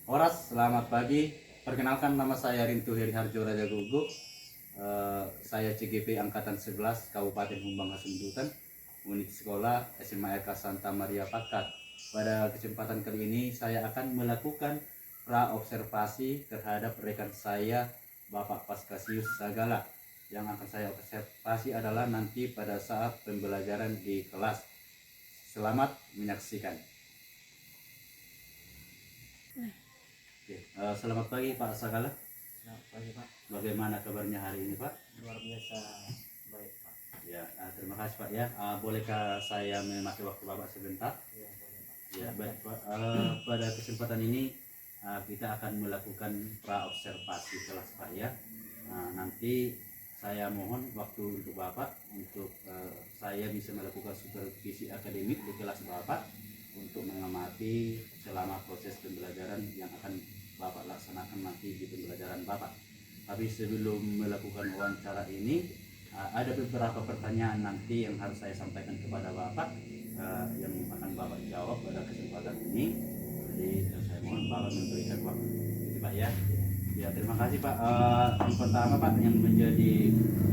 Horas, selamat pagi. Perkenalkan, nama saya Rintu Heri Harjo Raja Gugu. Saya CGP Angkatan 11 Kabupaten Humbang Hasundutan, unit sekolah SMA RK Santa Maria Pakat. Pada kesempatan kali ini saya akan melakukan pra-observasi terhadap rekan saya Bapak Paskasius Sagala. Yang akan saya observasi adalah nanti pada saat pembelajaran di kelas. Selamat menyaksikan. Selamat pagi Pak Sagala. Selamat pagi Pak. Bagaimana kabarnya hari ini Pak? Luar biasa baik Pak. Ya, terima kasih Pak ya. Bolehkah saya memakai waktu Bapak sebentar? Iya boleh Pak. Ya, baik Pak. Pada kesempatan ini kita akan melakukan pra-observasi kelas Pak ya. Nanti saya mohon waktu untuk Bapak untuk saya bisa melakukan supervisi akademik di kelas Bapak untuk mengamati selama proses pembelajaran yang akan Bapak laksanakan nanti di pembelajaran Bapak. Tapi sebelum melakukan wawancara ini, ada beberapa pertanyaan nanti yang harus saya sampaikan kepada Bapak yang akan Bapak jawab pada kesempatan ini. Jadi saya mohon Bapak memberikan waktu. Gitu Pak ya. Ya, terima kasih Pak. Yang pertama Pak, yang menjadi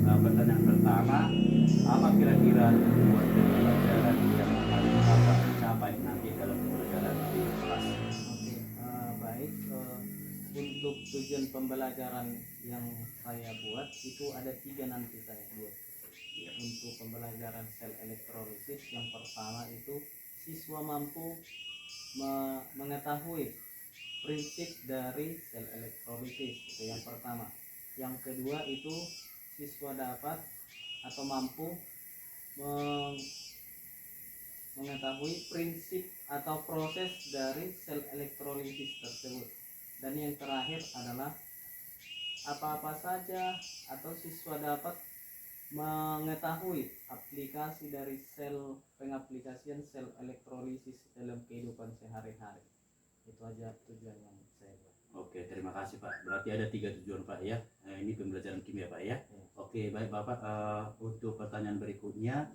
pertanyaan pertama, apa kira-kira tujuan pembelajaran yang akan Bapak capai nanti dalam pembelajaran di kelas? Oke, baik. Untuk tujuan pembelajaran yang saya buat itu ada 3 nanti saya buat. Ya. Untuk pembelajaran sel elektrolisis yang pertama itu siswa mampu mengetahui prinsip dari sel elektrolisis, itu yang pertama. Yang kedua itu siswa dapat atau mampu mengetahui prinsip atau proses dari sel elektrolisis tersebut. Dan yang terakhir adalah apa-apa saja atau siswa dapat mengetahui aplikasi dari pengaplikasian sel elektrolisis dalam kehidupan sehari-hari. Itu aja tujuan yang saya buat. Oke, terima kasih Pak. Berarti ada 3 tujuan Pak ya. Ini pembelajaran kimia Pak ya. Ya. Oke, baik Bapak. Untuk pertanyaan berikutnya,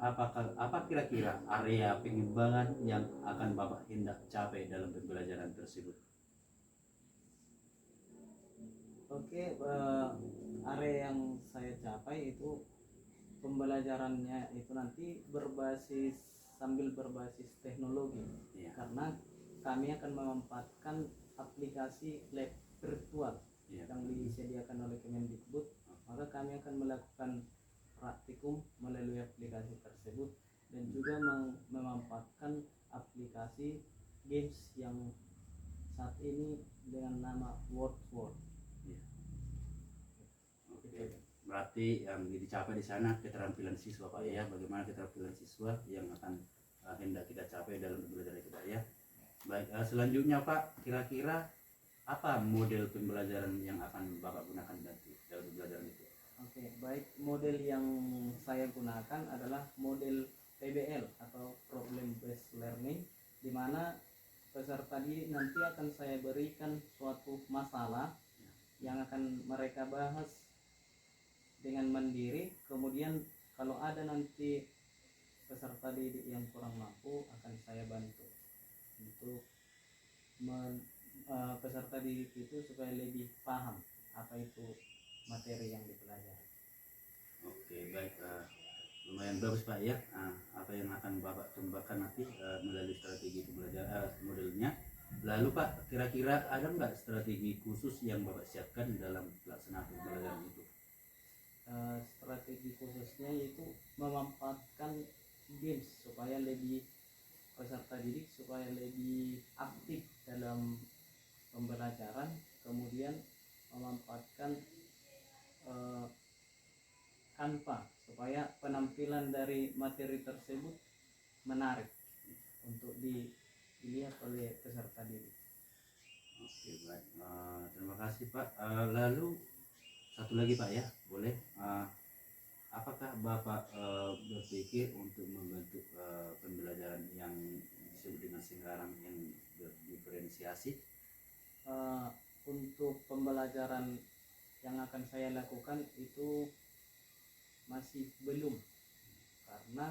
apa kira-kira area pengembangan yang akan Bapak hendak capai dalam pembelajaran tersebut? Oke, area yang saya capai itu pembelajarannya itu nanti sambil berbasis teknologi. Ya. Karena kami akan memanfaatkan aplikasi lab virtual Ya. yang disediakan oleh Kemendikbud. Maka kami akan melakukan praktikum melalui aplikasi tersebut dan juga memanfaatkan aplikasi games yang saat ini dengan nama WordWord. Ya. Oke. Berarti yang dicapai di sana keterampilan siswa Pak ya. Bagaimana keterampilan siswa yang akan hendak kita capai dalam pembelajaran itu Pak ya. Baik, selanjutnya Pak, kira-kira apa model pembelajaran yang akan Bapak gunakan nanti dalam pembelajaran itu? Oke, baik. Model yang saya gunakan adalah model PBL atau Problem Based Learning, di mana peserta didik nanti akan saya berikan suatu masalah yang akan mereka bahas dengan mandiri. Kemudian kalau ada nanti peserta didik yang kurang mampu, akan saya bantu untuk peserta didik itu supaya lebih paham apa itu materi yang dipelajari. Oke, baik. Lumayan bagus Pak ya. Apa yang akan Bapak kembangkan nanti melalui strategi pembelajaran modelnya. Lalu Pak, kira-kira ada nggak strategi khusus yang Bapak siapkan dalam pelaksanaan pembelajaran itu? Strategi khususnya yaitu memanfaatkan games supaya lebih peserta didik supaya lebih aktif dalam pembelajaran, kemudian memanfaatkan Canva supaya penampilan dari materi tersebut menarik untuk dilihat oleh peserta didik. Oke, baik. Terima kasih Pak. Lalu satu lagi Pak ya, boleh? Apakah Bapak berpikir untuk membentuk pembelajaran yang disebut dengan sekarang yang berdiferensiasi? Untuk pembelajaran yang akan saya lakukan itu masih belum, karena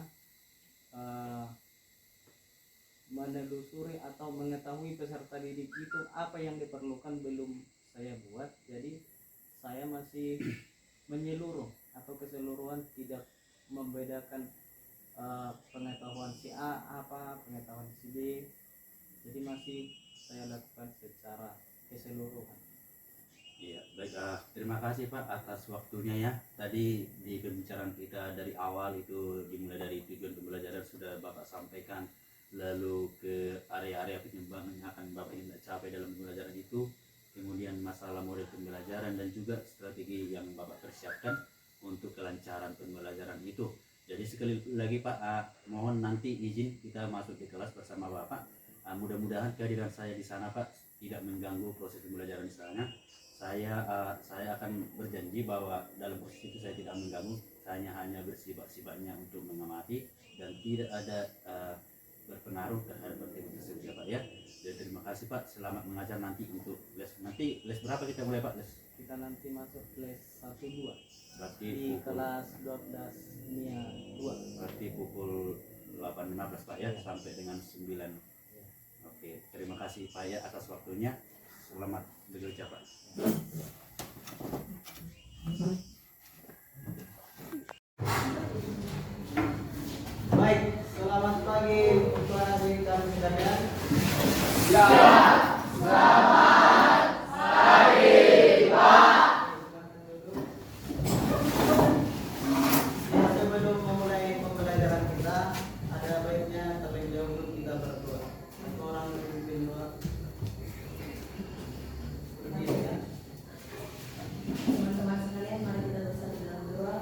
menelusuri atau mengetahui peserta didik itu apa yang diperlukan belum saya buat. Jadi saya masih menyeluruh atau keseluruhan, tidak membedakan pengetahuan si A apa, pengetahuan si B. Jadi masih saya lakukan secara keseluruhan. Iya, baik. Terima kasih Pak atas waktunya ya. Tadi di pembicaraan kita dari awal itu dimulai dari tujuan pembelajaran sudah Bapak sampaikan, lalu ke area-area pengembangan yang akan Bapak ingin capai dalam pembelajaran itu, kemudian masalah model pembelajaran dan juga strategi yang Bapak persiapkan untuk kelancaran pembelajaran itu. Jadi sekali lagi Pak, mohon nanti izin kita masuk ke kelas bersama Bapak. Mudah-mudahan kehadiran saya di sana Pak tidak mengganggu proses pembelajaran di sana. Saya akan berjanji bahwa dalam proses itu saya tidak mengganggu, saya hanya bersifat-sifatnya untuk mengamati dan tidak ada berpengaruh terhadap aktivitas tersebut ya Pak ya. Dan terima kasih Pak, selamat mengajar nanti untuk les. Nanti les berapa kita mulai Pak? Les Kita nanti masuk les 1-2 berarti di pukul, kelas 12 NIA 2. berarti pukul 8.15 Pak ya, sampai dengan 9. Oke, terima kasih Pak ya atas waktunya. Selamat bekerja Pak. Baik, selamat pagi untuk anak-anak kami sekalian. Ya, sebelum memulai pembelajaran kita, ada baiknya terlebih dahulu kita berdoa. Satu orang memimpin doa. Berdiri ya. Teman-teman sekalian, mari kita bersatu dalam doa.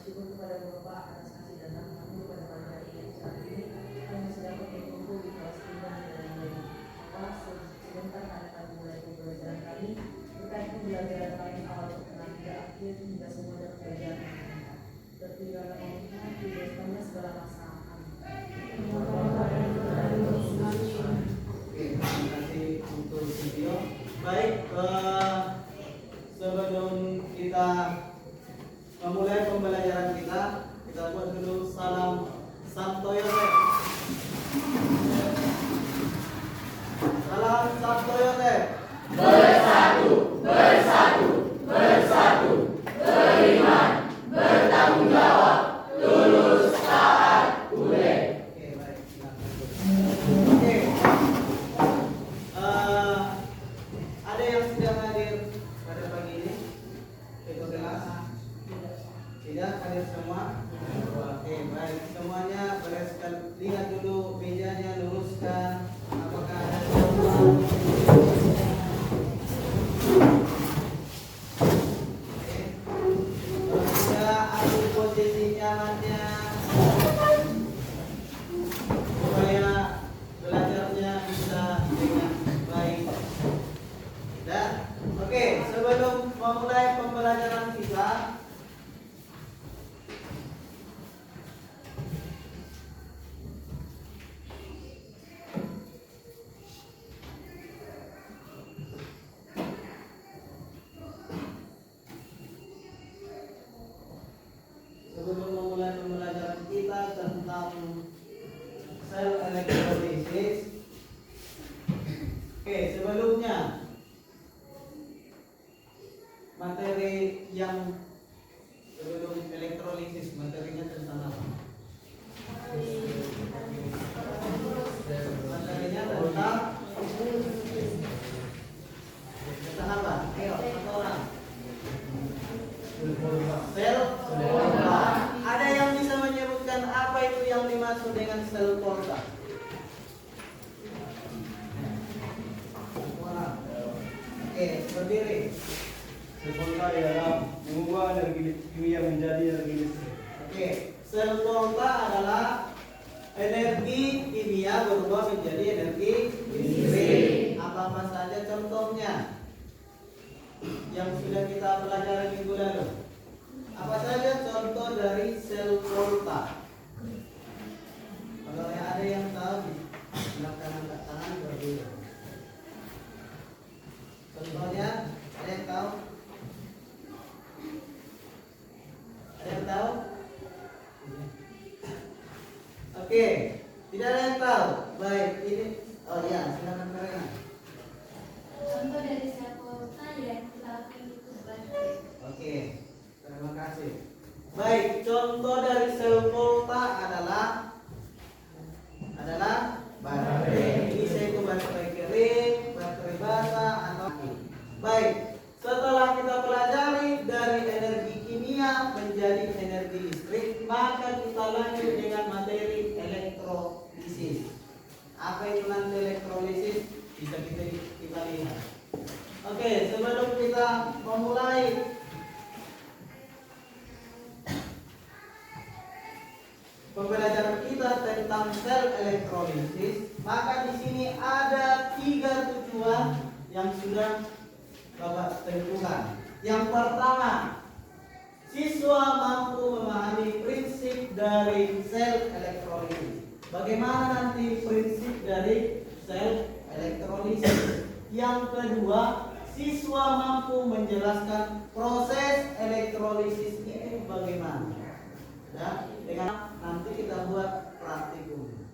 Syukur kepada Bapak atas kasih dan rahmat-Mu pada pagi hari ini saat ini kami sedang berkumpul di kelas 3 dan ini. Maka sebentar kami akan mulai pembelajaran kami. Berkait pembelajaran kami awal tengah hingga akhir hingga semua dari pembelajaran kami. Bertiga meminta tidak segala masalah kami. Oke, terima kasih untuk video. Baik, sebelum kita memulai pembelajaran kita buat dulu salam Santoyote. Salam Santoyote. Bersatu, bersatu, bersatu, beriman, bertanggung jawab, lulus taat kuliah. Oke, baik. Silakan. Oke. Ada yang sudah hadir pada pagi ini? Ikut kelas? Tidak hadir semua? Oke, baik. Semuanya bereskan. Lihat dulu mejanya, luruskan. Apakah ada jadwal? Oke. Kalau sudah atur posisi nyamannya supaya belajarnya bisa dengan baik. Dan oke, sebelum memulai pembelajaran kita, tentang sel elektrolisis. Oke, sebelumnya materi yang sebelum elektrolisis materinya tentang apa? Materinya tentang apa? Ayo, satu orang. Sel Volta. Ada yang bisa menyebutkan apa itu yang dimaksud dengan sel Volta? Oke, berdiri. Sel Volta adalah mengubah energi kimia menjadi energi listrik. Oke, sel Volta adalah energi kimia berubah menjadi energi listrik. Apa-apa saja contohnya yang sudah kita pelajari minggu lalu? Apa saja contoh dari sel Volta? Kalau ada yang tahu, silakan angkat tangan berdiri. Contohnya, ada yang tahu? Ada yang tahu? Oke, tidak ada yang tahu. Baik, ini oh ya, silakan Karina. Contoh dari sel volta yang kita lakukan itu baterai. Oke, terima kasih. Baik, contoh dari sel volta adalah baterai. Ini saya itu baterai kering, baterai basah atau baik. Setelah kita pelajari dari energi kimia menjadi energi listrik, maka kita lanjut dengan materi elektrolisis. Apa itu nanti elektrolisis? Bisa kita lihat. Oke, sebelum kita memulai pembelajaran kita tentang sel elektrolisis, maka di sini ada 3 tujuan yang sudah Bapak tentukan. Yang pertama, siswa mampu memahami prinsip dari sel elektrolisis. Bagaimana nanti prinsip dari sel elektrolisis? Yang kedua, siswa mampu menjelaskan proses elektrolisis itu bagaimana. Ya, dengan nanti kita buat praktikum.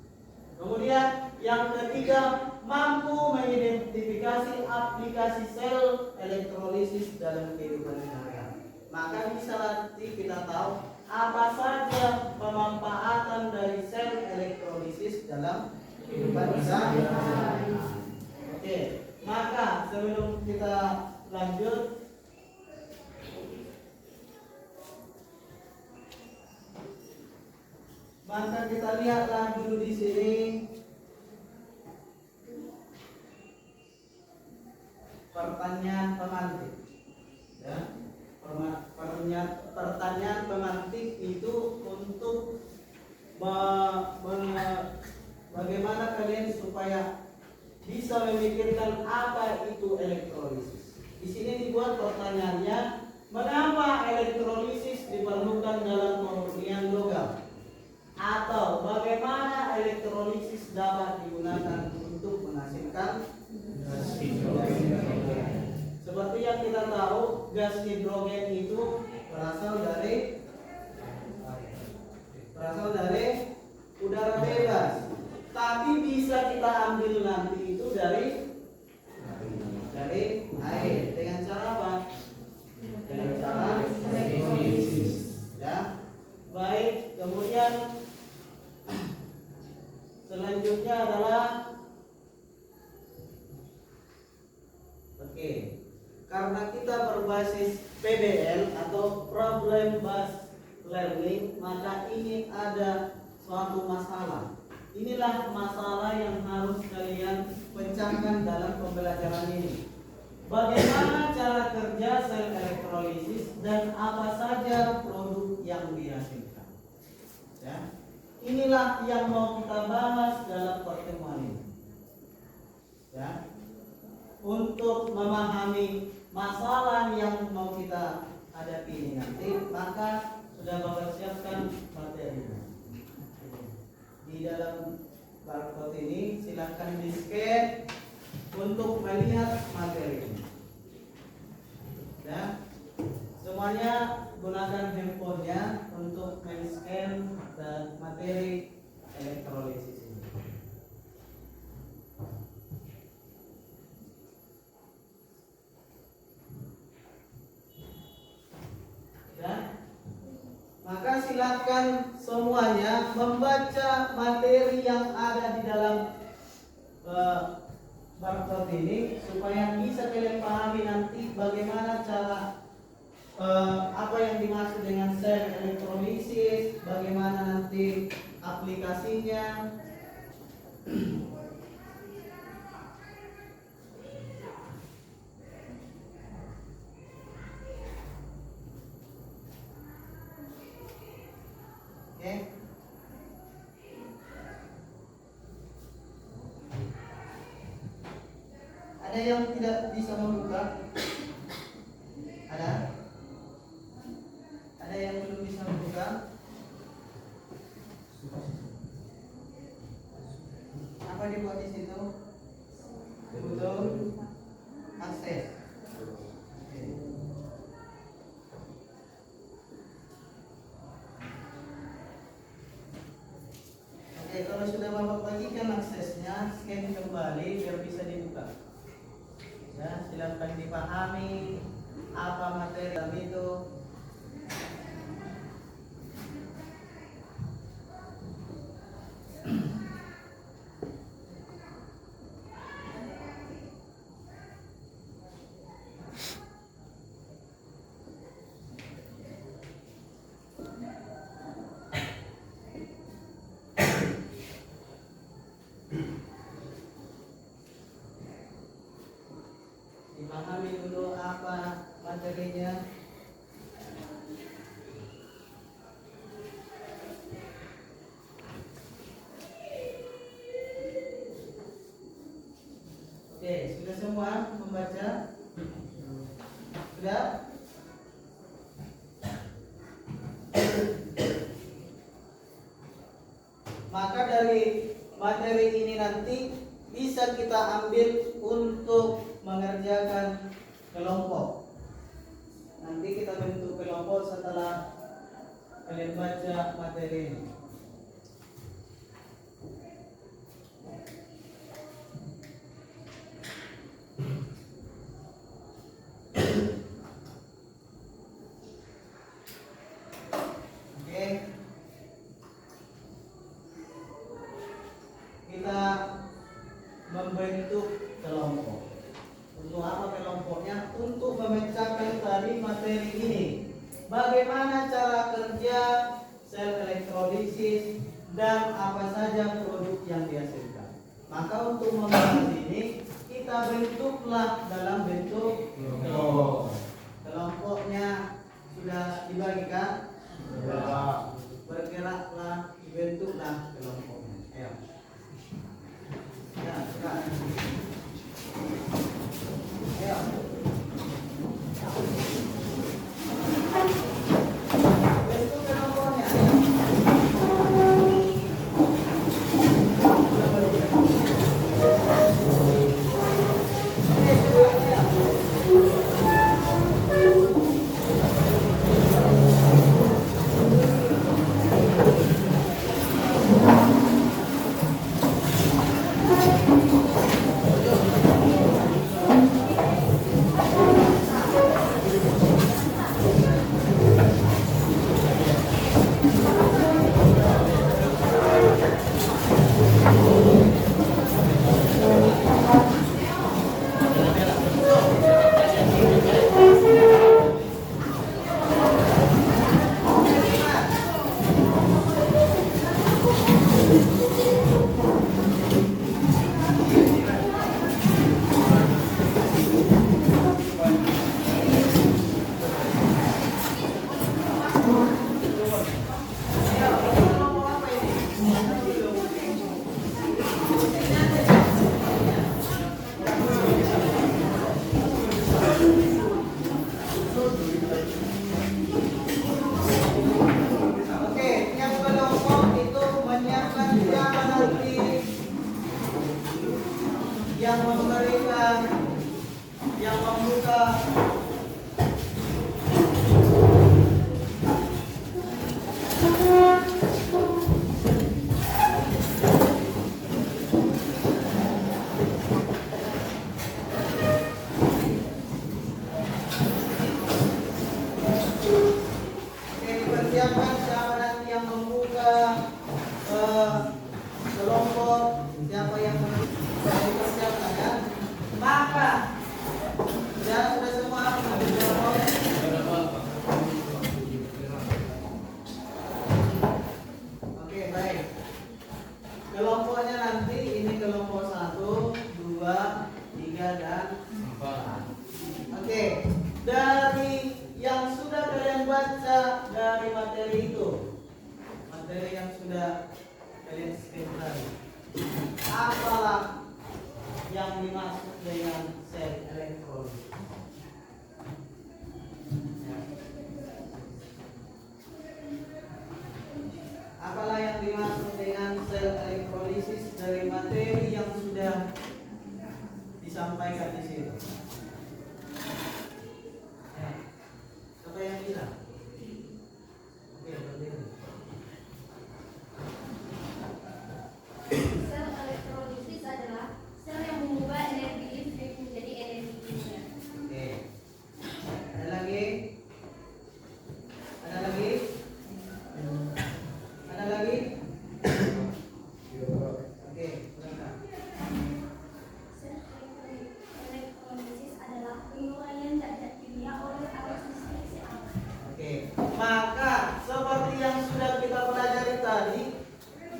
Kemudian yang ketiga, mampu mengidentifikasi aplikasi sel elektrolisis dalam kehidupan sehari-hari. Maka bisa nanti kita tahu apa saja pemanfaatan dari sel elektrolisis dalam kehidupan sehari-hari. Oke, maka sebelum kita lanjut, maka kita lihatlah dulu di sini pertanyaan pemantik. Ya, pertanyaan pemantik itu untuk bagaimana kalian supaya bisa memikirkan apa itu elektrolisis. Di sini dibuat pertanyaannya, mengapa elektrolisis diperlukan dalam pemurnian logam? Atau bagaimana elektrolisis dapat digunakan untuk menghasilkan gas hidrogen? Seperti yang kita tahu, gas hidrogen itu berasal dari udara bebas. Tapi bisa kita ambil nanti itu dari air. Dengan cara apa? Dengan cara elektrolisis. Ya. Baik, kemudian selanjutnya adalah karena kita berbasis PBL atau problem based learning, maka ini ada suatu masalah. Inilah masalah yang harus kalian pecahkan dalam pembelajaran ini. Bagaimana cara kerja sel elektrolisis dan apa saja produk yang dihasilkan. Ya. Inilah yang mau kita bahas dalam pertemuan ini. Ya. Untuk memahami masalah yang mau kita hadapi ini nanti, maka sudah Bapak siapkan materinya. Di dalam barcode ini silakan di-scan untuk melihat materi ini. Ya. Semuanya gunakan handphonenya untuk men-scan dan materi elektrolisis ini. Ya. Maka silakan semuanya membaca materi yang ada di dalam barcode ini supaya bisa kalian pahami nanti bagaimana cara apa yang dimaksud dengan sel elektrolisis, bagaimana nanti aplikasinya. Oke. Ada yang tidak bisa membuka? Ada? Ada yang belum bisa membuka? Apa dibuat di situ? Betul. Akses. Oke. Oke. Oke, kalau sudah Bapak bagikan aksesnya, scan kembali biar bisa dibuka. Ya, silakan dipahami apa materi dalam itu. Dipahami dulu apa materinya. Oke, sudah semua membaca? Sudah? Maka dari materi ini nanti bisa kita ambil untuk mengerjakan kelompok. Nanti kita bentuk kelompok setelah kalian baca materi ini. Oke. Kita membentuk kelompok. Untuk apa kelompoknya? Untuk memecahkan tadi materi ini. Bagaimana cara kerja sel elektrolisis dan apa saja produk yang dihasilkan. Maka untuk membahas ini kita bentuklah dalam bentuk kelompok. Kelompoknya sudah dibagikan? Sudah. Bergeraklah, dibentuklah kelompoknya. Ayo. Ya, sudah. Ayo. Bentuk kelompoknya. Oke, yang kelompok itu menyiapkan siapa nanti yang memberikan, yang membuka. Oke, dipersiapkan siapa nanti yang membuka kelompok, siapa yang dipersiapkan ya. Maka ya sudah semua ambil kelompok. Oke, baik. Kelompoknya nanti ini kelompok 1, 2, 3 dan 4. Oke, dari yang sudah kalian baca dari materi itu, materi yang sudah kalian scan tadi, apalah yang dimaksud dengan sel elektrolisis? Ya. Apalah yang dimaksud dengan sel elektrolisis dari materi yang sudah disampaikan di sini? Ya. Siapa yang bilang? Oke, berdiri.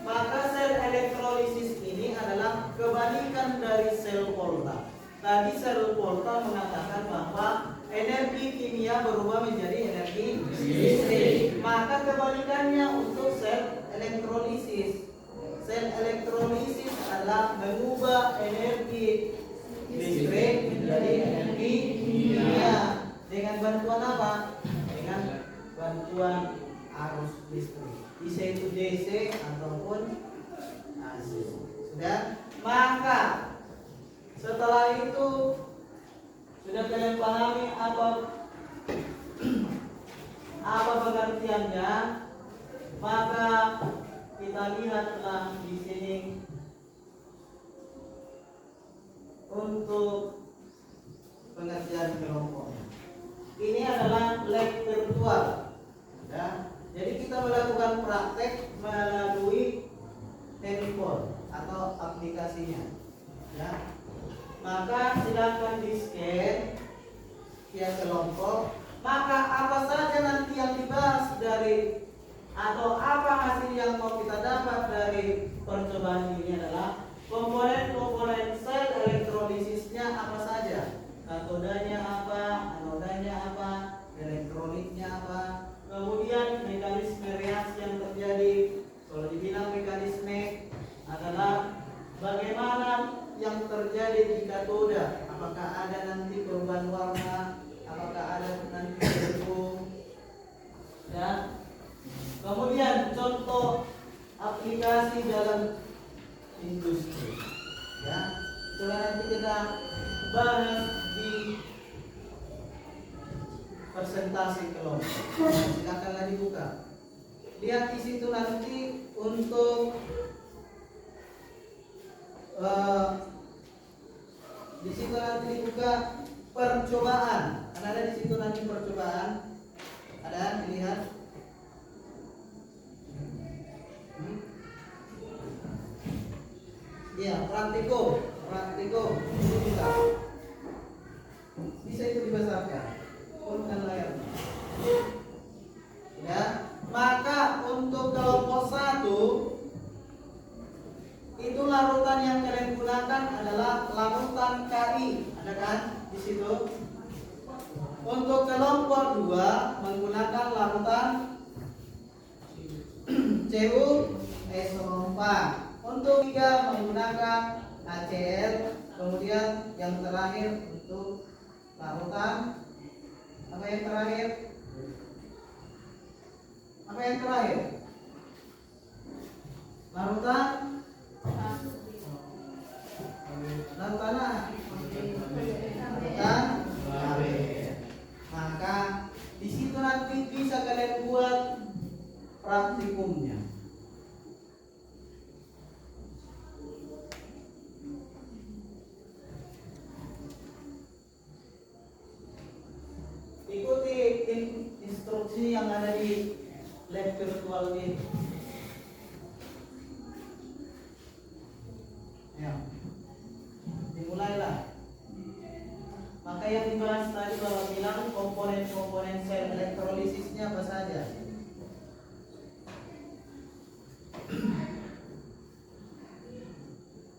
Maka sel elektrolisis ini adalah kebalikan dari sel volta. Tadi sel volta mengatakan bahwa energi kimia berubah menjadi energi listrik. Maka kebalikannya untuk sel elektrolisis. Sel elektrolisis adalah mengubah energi listrik menjadi energi kimia. Dengan bantuan apa? Dengan bantuan arus listrik. Bisa itu DC ataupun AC. Sudah? Maka setelah itu sudah kalian pahami apa pengertiannya, maka kita lihatlah di sini untuk pengertian kelompok. Ini adalah lab virtual, ya. Jadi kita melakukan praktek melalui handphone atau aplikasinya, ya. Maka silakan di scan via kelompok. Maka apa saja nanti yang dibahas dari atau apa hasil yang mau kita dapat dari percobaan ini adalah komponen-komponen sel elektrolisisnya apa saja. Katodanya apa, anodanya apa, elektrolitnya apa, kemudian mekanisme reaksi yang terjadi. Kalau dibilang mekanisme adalah bagaimana yang terjadi di katoda, apakah ada nanti perubahan warna, apakah ada nanti berhubung, ya. Kemudian contoh aplikasi dalam industri, ya. Coba nanti kita bahas di presentasi kelompok. Silakanlah dibuka. Lihat di situ nanti untuk di situ nanti dibuka percobaan. Ada di situ nanti percobaan. Ada dilihat. Ya, praktikum. Ini bisa itu dibesarkan. Turunkan layar. Ya, maka untuk kelompok 1 itu larutan yang kalian gunakan adalah larutan KI, ada kan di situ. Untuk kelompok 2 menggunakan larutan CuSO4. Untuk 3 menggunakan HCl. Kemudian yang terakhir untuk larutan apa yang terakhir? Apa yang terakhir? Larutan maka di situ nanti bisa kalian buat praktikumnya. Ikuti instruksi yang ada di lab virtual ini. Ya, dimulailah. Maka yang dibahas tadi bahwa bilang komponen-komponen sel elektrolisisnya apa saja.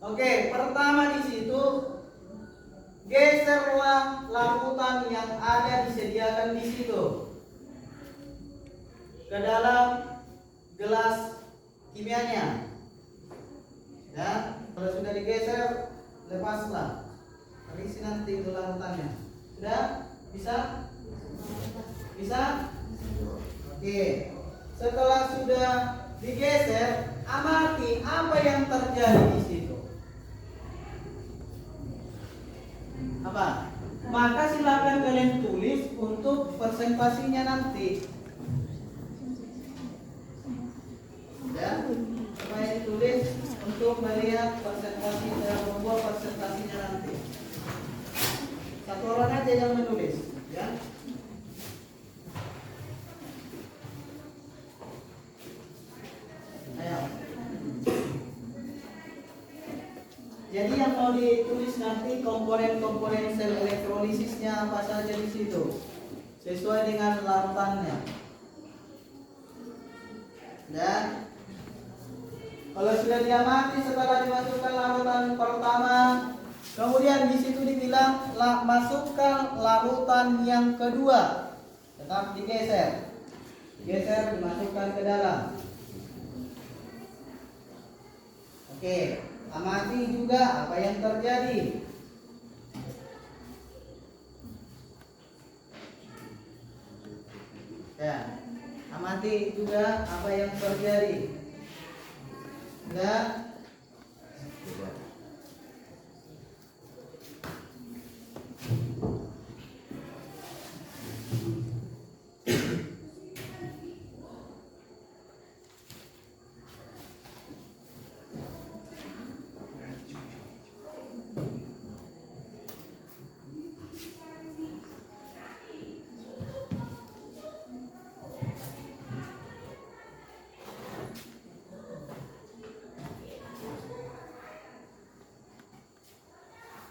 Oke, pertama di situ geserlah larutan yang ada disediakan di situ ke dalam gelas kimianya. Ya, kalau sudah digeser, lepaslah. Isi nanti itu larutannya. Sudah? Bisa? Bisa? Oke. Setelah sudah digeser, amati apa yang terjadi di situ. Apa? Maka silakan kalian tulis untuk presentasinya nanti. Ya, supaya ditulis untuk melihat presentasi dan membuat presentasinya nanti. Satu orang aja yang menulis, ya. Ayo. Jadi yang mau ditulis nanti komponen-komponen sel elektrolisisnya apa saja di situ, sesuai dengan larutannya. Dan Kalau sudah diamati setelah dimasukkan larutan pertama, kemudian di situ dibilang masukkan larutan yang kedua. Tetap digeser. Geser dimasukkan ke dalam. Oke, amati juga apa yang terjadi. Ya, amati juga apa yang terjadi. Enggak.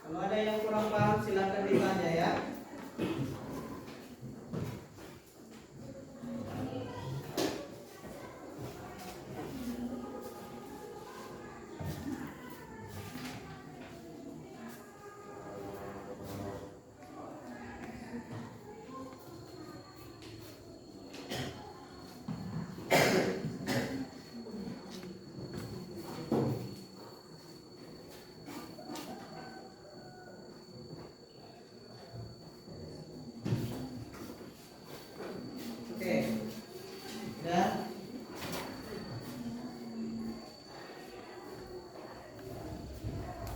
Kalau ada yang kurang paham silakan ditanya ya. Oke. Ya.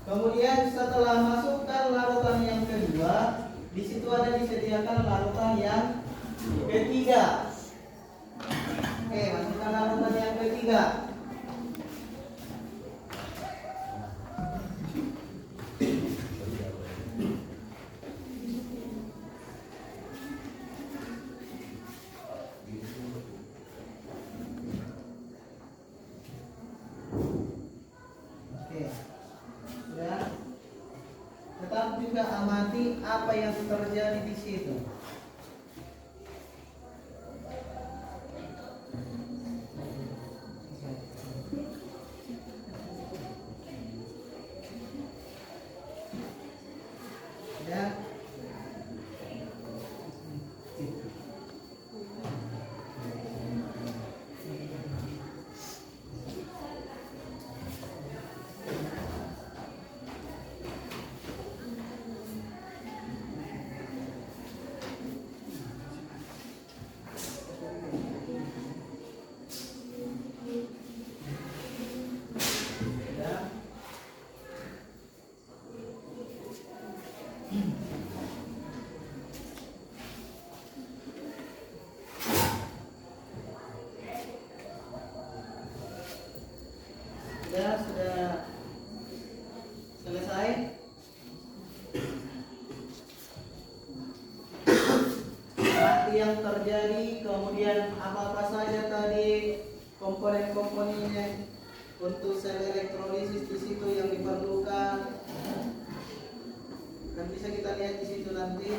Kemudian setelah masukkan larutan yang kedua, di situ ada disediakan larutan yang ketiga. Oke, masukkan larutan yang ketiga. Oke. Sudah. Tetap juga amati apa yang terjadi di situ. Ya. Ya. Sudah selesai. Arti yang terjadi, kemudian apa saja tadi komponen-komponennya untuk sel elektrolisis di situ yang diperlukan. Dan bisa kita lihat di situ nanti.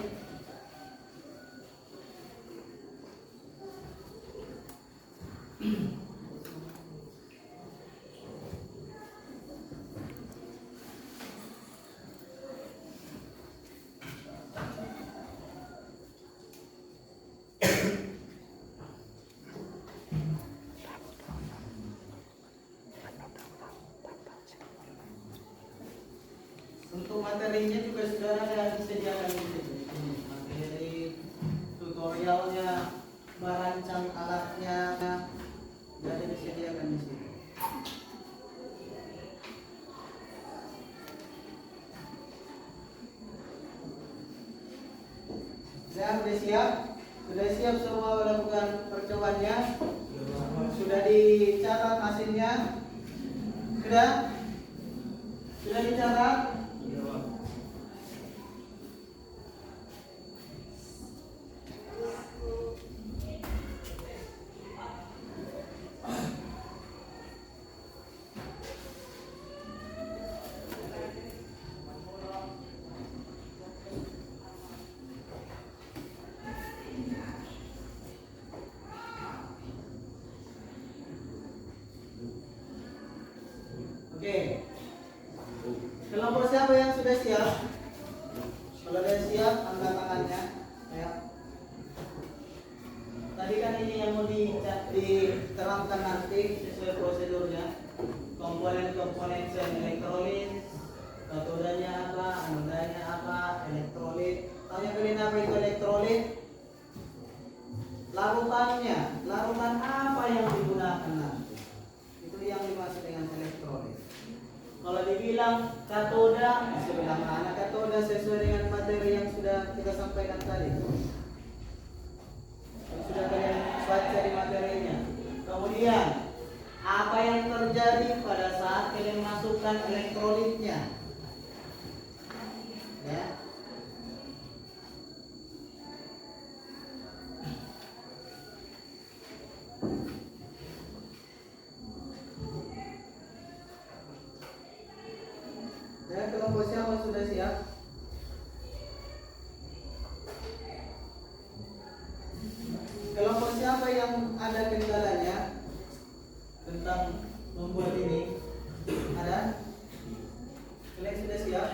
Untuk materinya juga sudah ada disediakan di situ. Materi tutorialnya, merancang alatnya, sudah ada disediakan di situ. Sudah siap? Sudah siap semua melakukan percobaannya? Sudah dicatat hasilnya? Sudah? Sudah dicatat? Oke. Kelompok siapa yang sudah siap? Kalau sudah siap, angkat tangannya. Ya. Tadi kan ini yang mau diterangkan nanti sesuai prosedurnya. Komponen-komponen sel elektrolit, katodanya apa, anodanya apa, elektrolit. Tanya kalian apa itu elektrolit? Larutannya, larutan apa yang digunakan nanti? Itu yang dimaksud dengan elektrolit. Kalau dibilang katoda, sebelah mana katoda sesuai dengan materi yang sudah kita sampaikan tadi. Yang sudah kalian baca di materinya. Kemudian apa yang terjadi pada saat kalian masukkan elektrolitnya? Ya. Dan kelompok siapa sudah siap? Kelompok siapa yang ada kendalanya tentang membuat ini? Ada? Kalian sudah siap?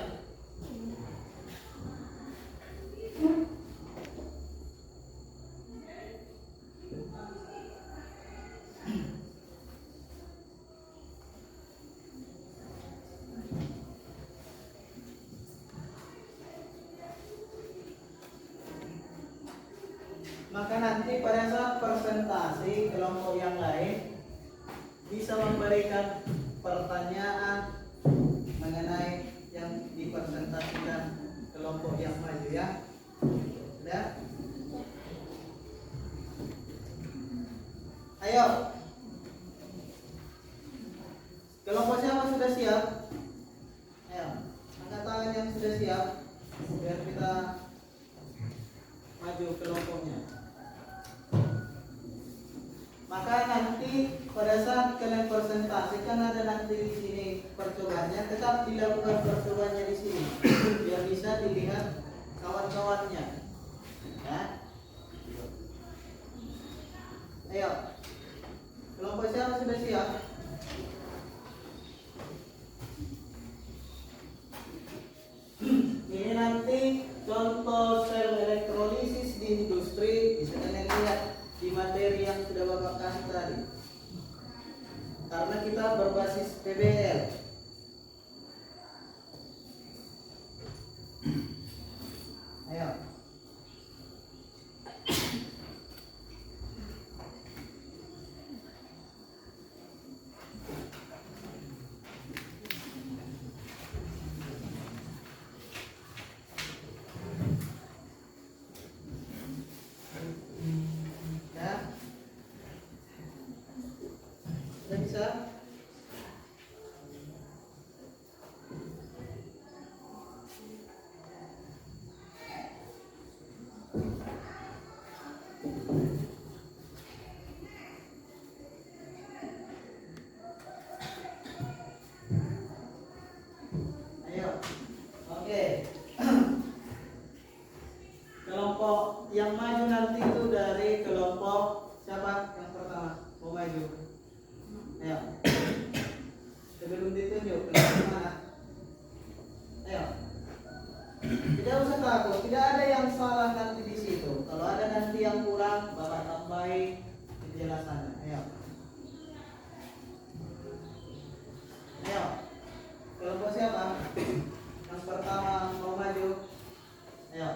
Maka nanti pada saat presentasi kelompok yang lain bisa memberikan pertanyaan mengenai yang dipresentasikan kelompok yang maju ya. Sudah? Ayo. Kelompok siapa sudah siap? Ayo, angkat tangan yang sudah siap biar kita maju kelompoknya. Maka nanti pada saat kalian presentasi kan ada nanti di sini percobaannya, tetap dilakukan percobaannya di sini biar bisa dilihat kawan-kawannya. Ya. Ayo, kelompok siapa sudah siap? Ini nanti contoh sel elektrolisis di industri, bisa kalian lihat di materi yang sudah Bapak kasih tadi. Karena kita berbasis PBL. Ayo. Ya. Sudah bisa? Ayo. Oke. Kelompok yang maju nanti itu dari kelompok siapa yang pertama mau maju? Ayo. Sebelum ditunjuk kelompok mana? Ayo. Tidak usah takut, tidak ada yang salah nanti di situ. Kalau ada nanti yang kurang, Bapak tambahin penjelasannya. Ayo. Ayo. Kelompok siapa? Yang pertama mau maju. Ayo.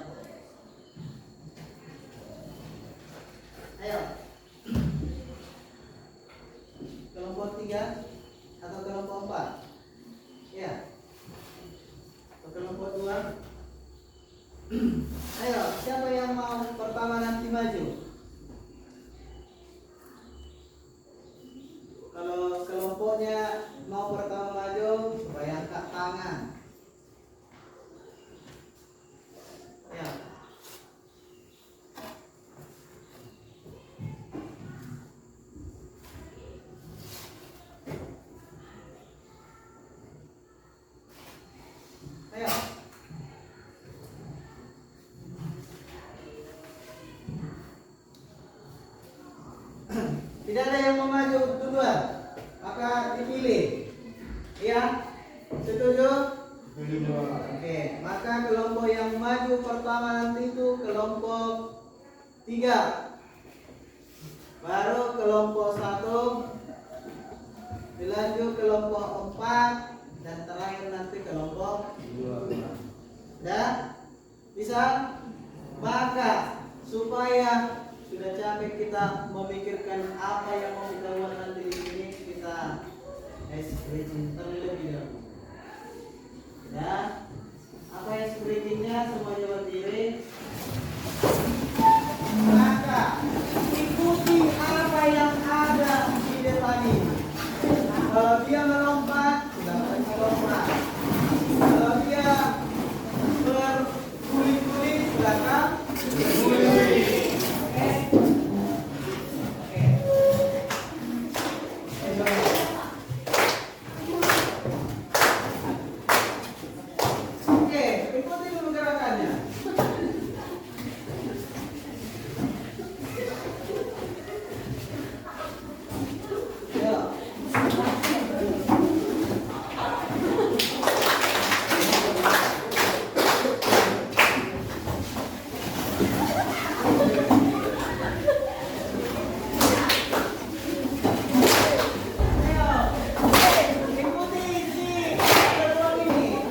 Ayo. Kelompok 3 atau kelompok 4? Ya. Atau kelompok 2? Ayo, siapa yang mau pertama nanti maju? Kalau kelompoknya mau pertama maju, supaya angkat tangan. Ya. Ayo. Tidak ada yang mau maju duluan, maka dipilih. Iya? Setuju? Oke, maka kelompok yang maju pertama nanti itu kelompok 3. Baru kelompok 1, dilanjut kelompok 4, dan terakhir nanti kelompok 2. Dan bisa? Maka supaya sudah capek kita memikirkan apa yang mau kita buat nanti di sini, kita stretching terlebih dahulu. Ya, apa yang stretchingnya semuanya berdiri. Maka ikuti apa yang ada di depan ini. Kalau dia melompat, silakan melompat. Kalau dia berguling-guling, silakan berguling. Oke, ikuti dulu gerakannya. Ya. Ikuti sini, gerak ini.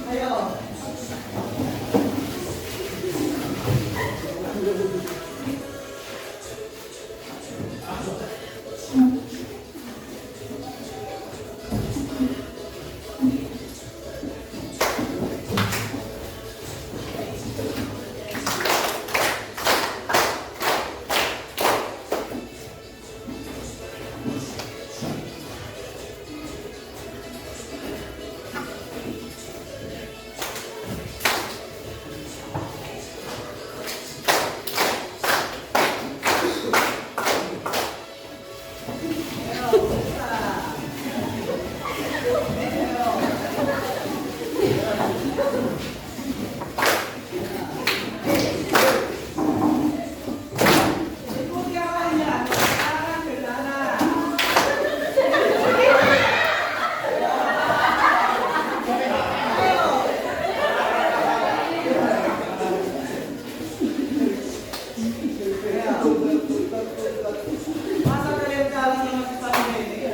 Ayo. Ikuti arahnya, arah ke kanan. Masa kalian kalah sama si Fahmi ini?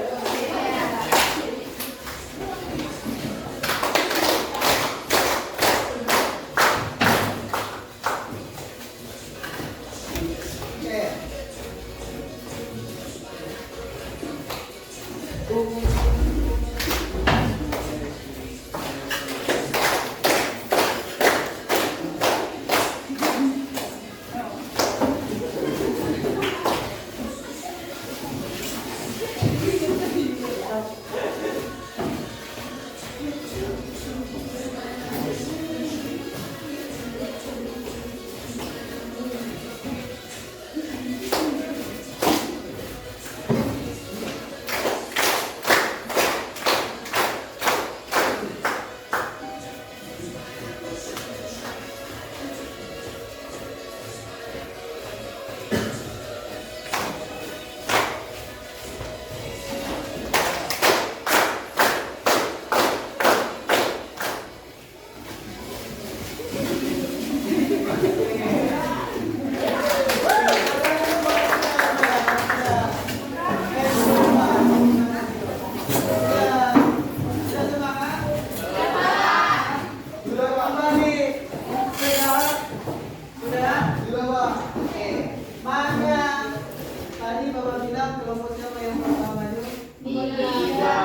Kelompok siapa yang pertama maju? Tiga.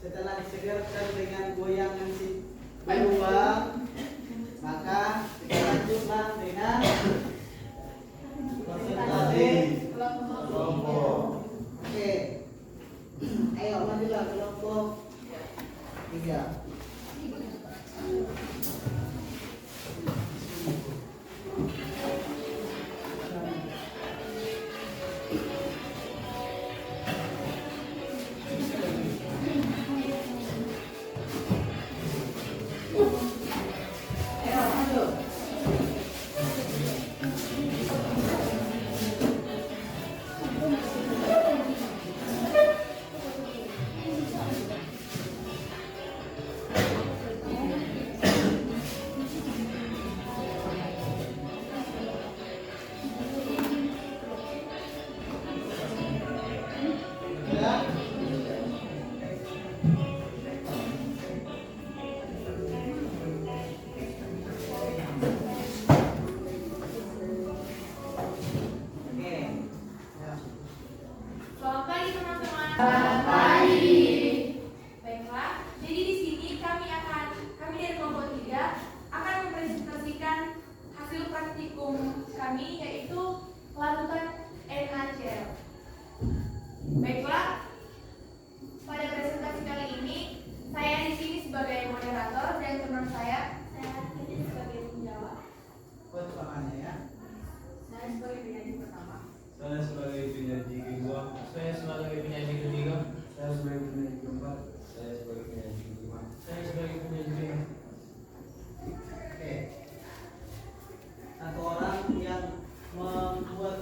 Setelah disegarkan dengan goyangan si beruang, maka kita lanjutlah dengan konsentrasi kelompok. Oke, ayo majulah kelompok 3. Ayo, masuk. kami, yaitu larutan NaCl. Baiklah, pada presentasi kali ini saya di sini sebagai moderator dan teman saya ini sebagai penjawab. Pertanyaannya ya. Saya sebagai penyaji pertama. Saya sebagai penyaji kedua. Saya sebagai penyaji ketiga. Saya sebagai penyaji keempat. Saya sebagai penyaji kelima. Saya sebagai penyaji kelima. Oke. Satu orang yang membuat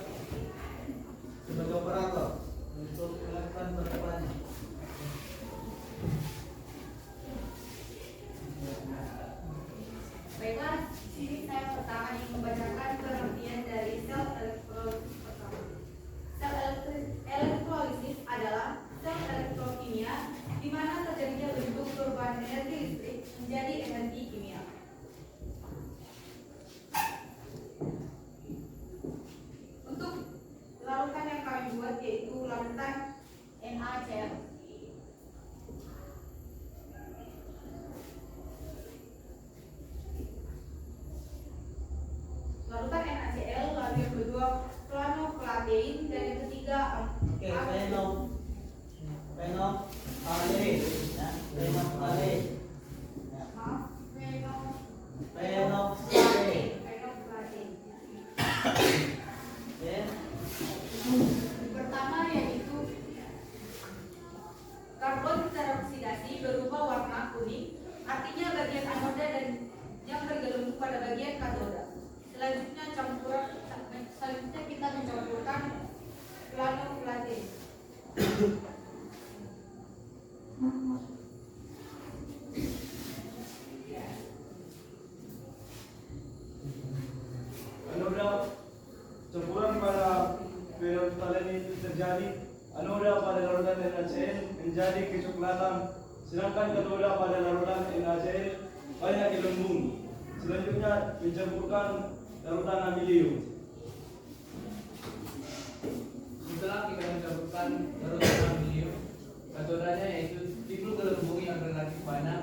sebagai operator untuk melakukan penerapannya. Baiklah, sini saya pertama ingin membacakan pengertian dari sel elektrolisis pertama. Sel elektrolisis adalah sel elektrokimia di mana terjadinya bentuk perubahan energi listrik menjadi energi kimia. Untuk larutan yang kami buat yaitu larutan NaCl. Larutan NaCl, lalu yang kedua planoplatein, dan yang ketiga Oke, fenolphthalein ya, fenolphthalein. Ya. maaf, Fenolphthalein. fenoplatein. Ya. Pertama yaitu karbon teroksidasi berupa warna kuning, artinya bagian anoda dan yang bergelembung pada bagian katoda. Selanjutnya kita mencampurkan planoplatein. Anoda campuran pada fenolphthalein itu terjadi. Anoda pada larutan NaCl menjadi kecoklatan, sedangkan katoda pada larutan NaCl banyak gelembung. Selanjutnya mencampurkan larutan amilium. Setelah kita mencampurkan larutan amilium, katodanya yaitu timbul gelembung yang relatif banyak.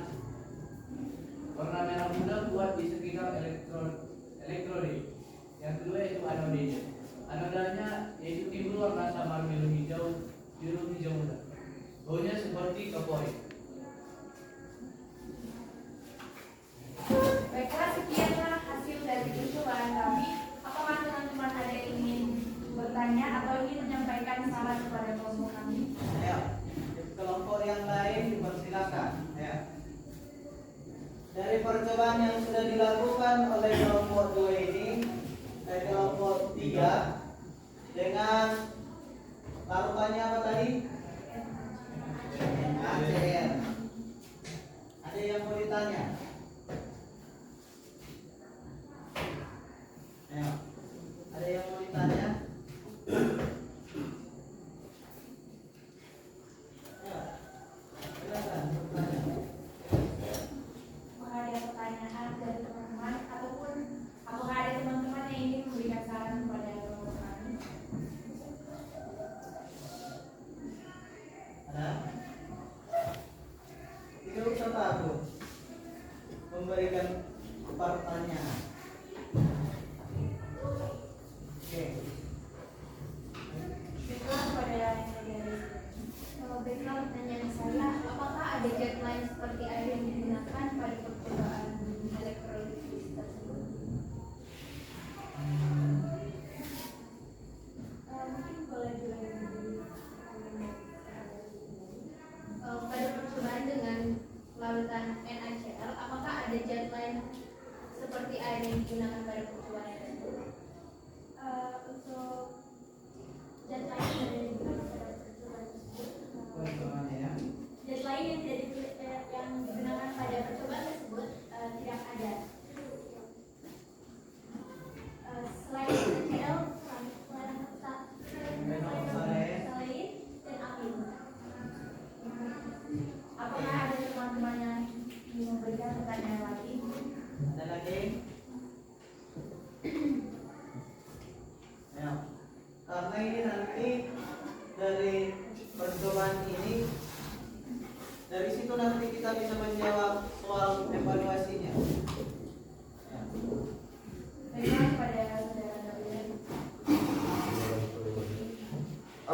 Warna merah muda kuat di sekitar elektrode. Yang kedua yaitu anodenya. Anodanya yaitu timbul warna samar biru hijau muda. Baunya seperti kapoi. Baiklah, sekianlah hasil dari percobaan kami. Apakah teman-teman ada yang ingin bertanya atau ingin menyampaikan saran kepada kelompok kami? Ayo, kelompok yang lain dipersilakan. Ya. Dari percobaan yang sudah dilakukan oleh kelompok 2 ini, dari kelompok 3 dengan larutannya apa tadi? NaCl. Ada yang mau ditanya? Ayo, ada yang mau ditanya? Ya, silakan bertanya. Apakah ada pertanyaan dari teman-teman ataupun apakah ada teman-teman yang ingin memberikan saran kepada kelompok kami? Ada? Tidak usah takut memberikan pertanyaan. Oke. Baiklah, kepada yang dari baiklah, pertanyaan saya, apakah ada deadline seperti air yang digunakan pada percobaan elektrolisis tersebut? Mungkin boleh diulangi dulu. Pada percobaan dengan larutan NaCl, apakah ada deadline seperti air yang digunakan pada percobaan tersebut? Untuk deadline yang ada digunakan pada percobaan tersebut, Pertanyaannya ya. deadline yang yang digunakan pada percobaan tersebut tidak ada. Selain NaCl, fenolphthalein dan amil. Apakah ada teman-teman yang ingin memberikan pertanyaan lagi? Ada lagi?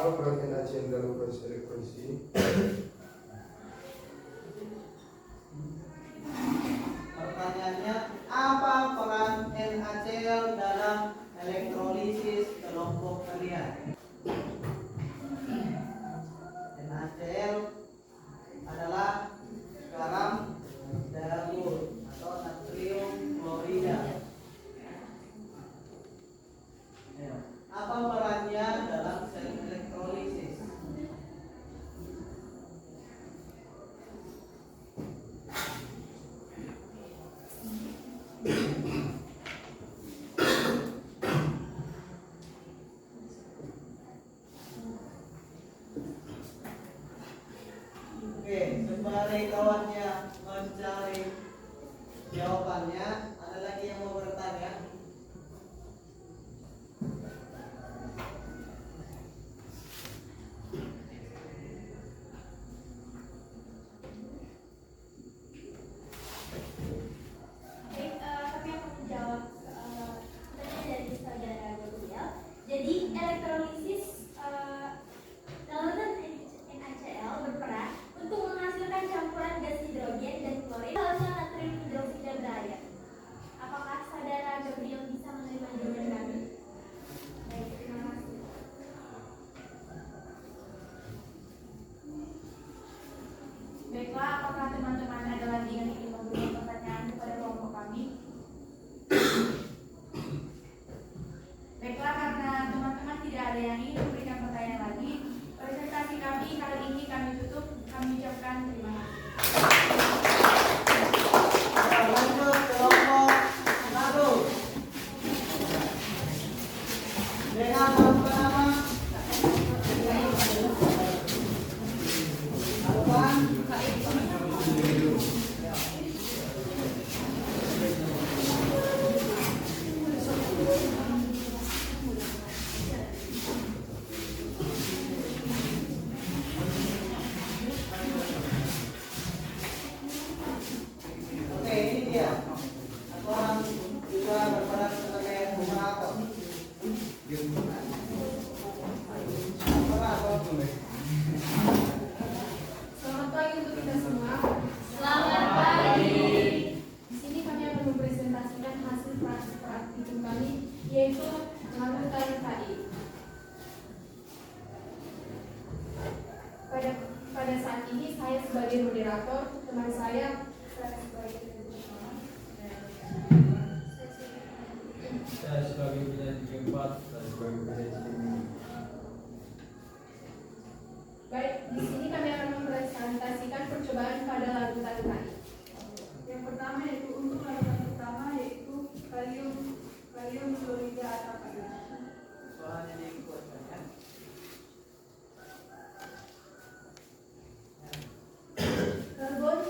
Apa peran NaCl dalam proses elektrolisis? Pertanyaannya, apa peran NaCl dalam elektrolisis kelompok kalian? NaCl adalah garam dapur atau natrium klorida. Apa perannya dalam sel elektrolisis? Oke, sembari kawannya mencari jawabannya, ada lagi yang mau bertanya? Baik, kami akan menjawab pertanyaan dari saudara Gabriel. Jadi elektrolisis larutan NaCl berperan untuk menghasilkan campuran gas hidrogen dan klorin hasil natrium hidroksida beraya. Apakah saudara Gabriel bisa menerima jawaban kami? Baik, terima kasih. Baiklah, apakah teman-teman ada lagi yang ingin memberikan pertanyaan kepada kelompok kami? Baiklah, karena teman-teman tidak ada yang ingin memberikan pertanyaan lagi, presentasi kami kali ini kami tutup. Kami ucapkan terima kasih. Lanjut kelompok 1 dengan bernama Alvan. Oke, ini dia. Alvan juga berperan sebagai moderator. Selamat pagi untuk kita semua. Selamat pagi. Di sini kami akan mempresentasikan hasil praktikum kami, yaitu melakukan KI. Pada saat ini saya sebagai moderator, teman saya sebagai Saya sebagai penyanyi keempat dan sebagai penyanyi kelima. Baik, di sini kami akan mempresentasikan percobaan pada larutan KI. Yang pertama yaitu untuk larutan pertama yaitu kalium klorida atau KI. Soalnya diikutan ya. Karbon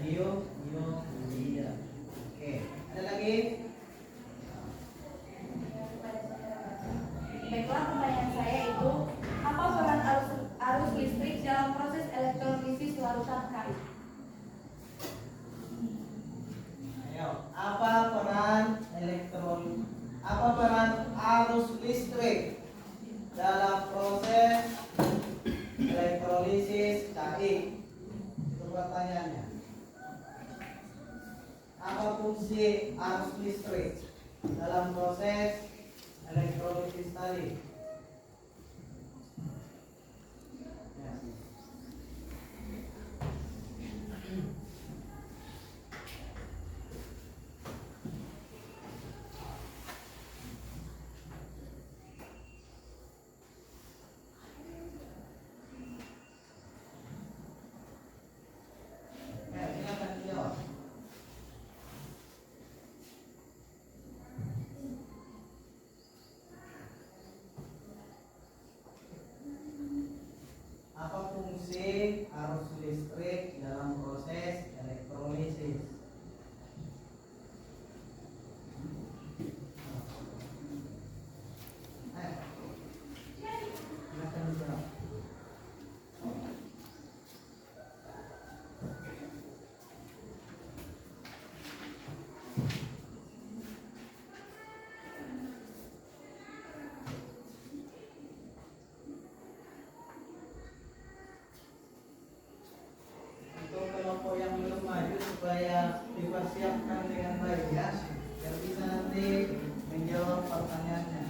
Iya. Oke, ada lagi? Baiklah, pertanyaan saya itu, apa peran arus listrik dalam proses elektrolisis larutan kayu? Ayo, apa peran arus listrik dalam proses elektrolisis cair? Itu pertanyaannya. Apa fungsi arus listrik dalam proses elektrolisis tadi? Ya. Ya, silakan dijawab. Apa fungsi arus listrik dalam proses elektrolisis? Ayo, silakan dijawab. Untuk kelompok yang belum maju supaya dipersiapkan dengan baik ya, biar bisa nanti menjawab pertanyaannya.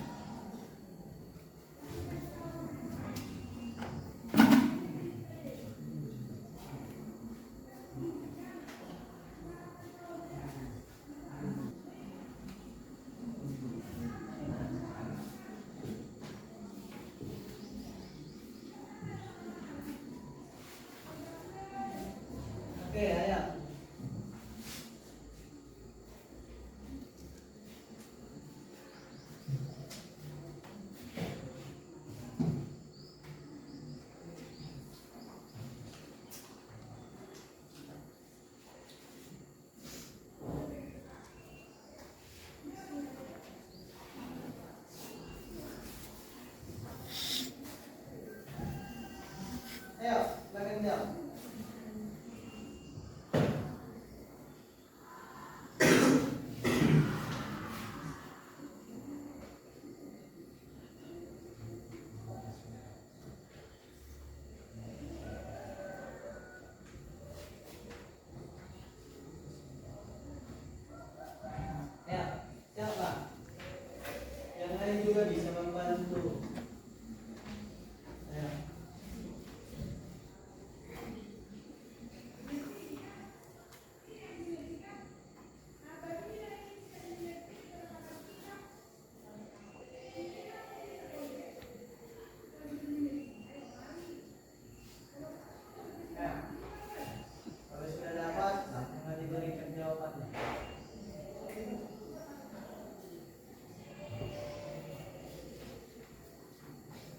Oke, ayo. Ayo, silakan jawab. Ya, siapa? Yang lain juga bisa membantu. Ya. Ya. Kalau sudah dapat, langsung diberikan jawabannya.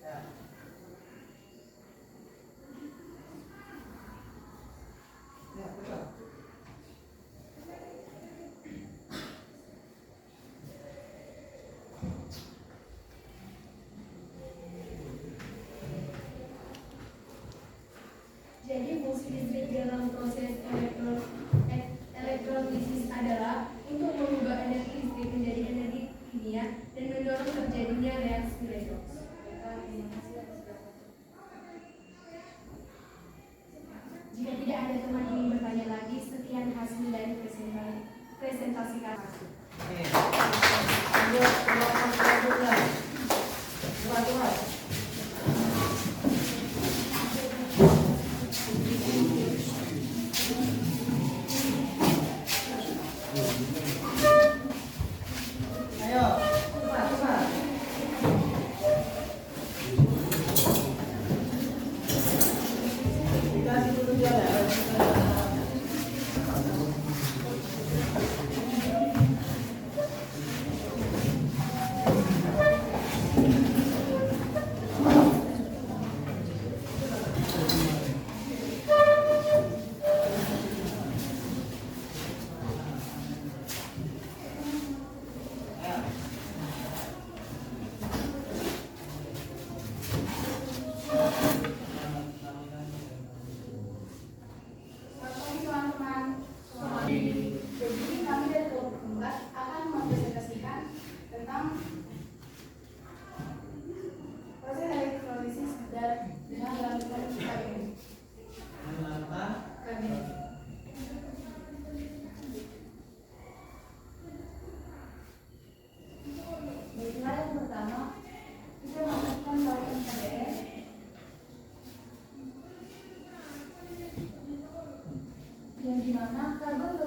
Ya. Ya, betul. Jadi fungsi listrik dalam proses elektrolisis adalah untuk mengubah energi listrik menjadi energi kimia dan mendorong terjadinya reaksi redoks. Jika tidak ada teman ingin bertanya lagi, sekian hasil dari presentasi kami. Oke. Untuk kelompok selanjutnya. Silakan. Ayo, cepat. Dikasih dulu jalan. di mana karbon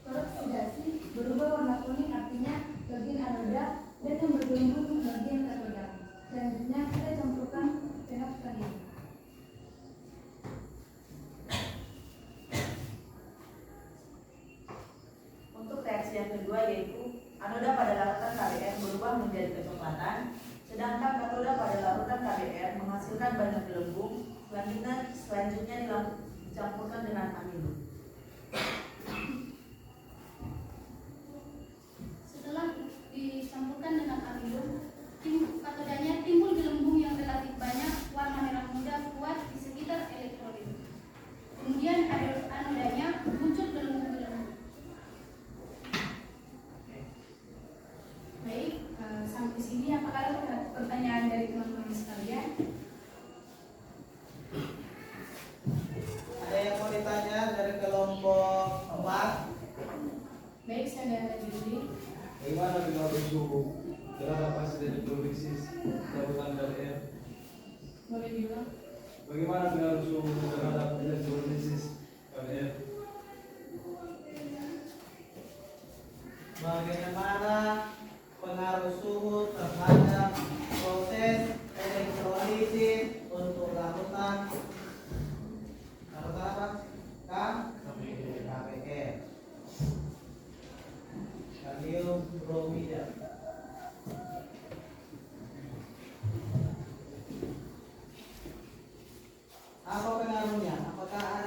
teroksidasi berubah warna kuning, artinya bagian anoda, dan yang bergelembung bagian katoda. Selanjutnya kita campurkan pH tadi. Untuk reaksi yang kedua yaitu anoda pada larutan KBr berubah menjadi kecoklatan, sedangkan katoda pada larutan KBr menghasilkan banyak gelembung. Selanjutnya dicampurkan dengan amino. Setelah dicampurkan dengan amino, katodanya timbul gelembung yang relatif banyak, warna merah muda kuat di sekitar elektrolit. Kemudian anodanya muncul gelembung-gelembung. Baik, sampai sini apakah ada pertanyaan dari teman-teman sekalian? Ada yang mau ditanya dari kelompok 4? Baik, saya lanjutin. Bagaimana pengaruh suhu terhadap hasil elektrolisis larutan KBr? Boleh diulang? Bagaimana pengaruh suhu terhadap elektrolisis KBr? Bagaimana pengaruh suhu terhadap proses elektrolisis untuk larutan apa? KBr. Kalium bromida. Apa pengaruhnya? Apakah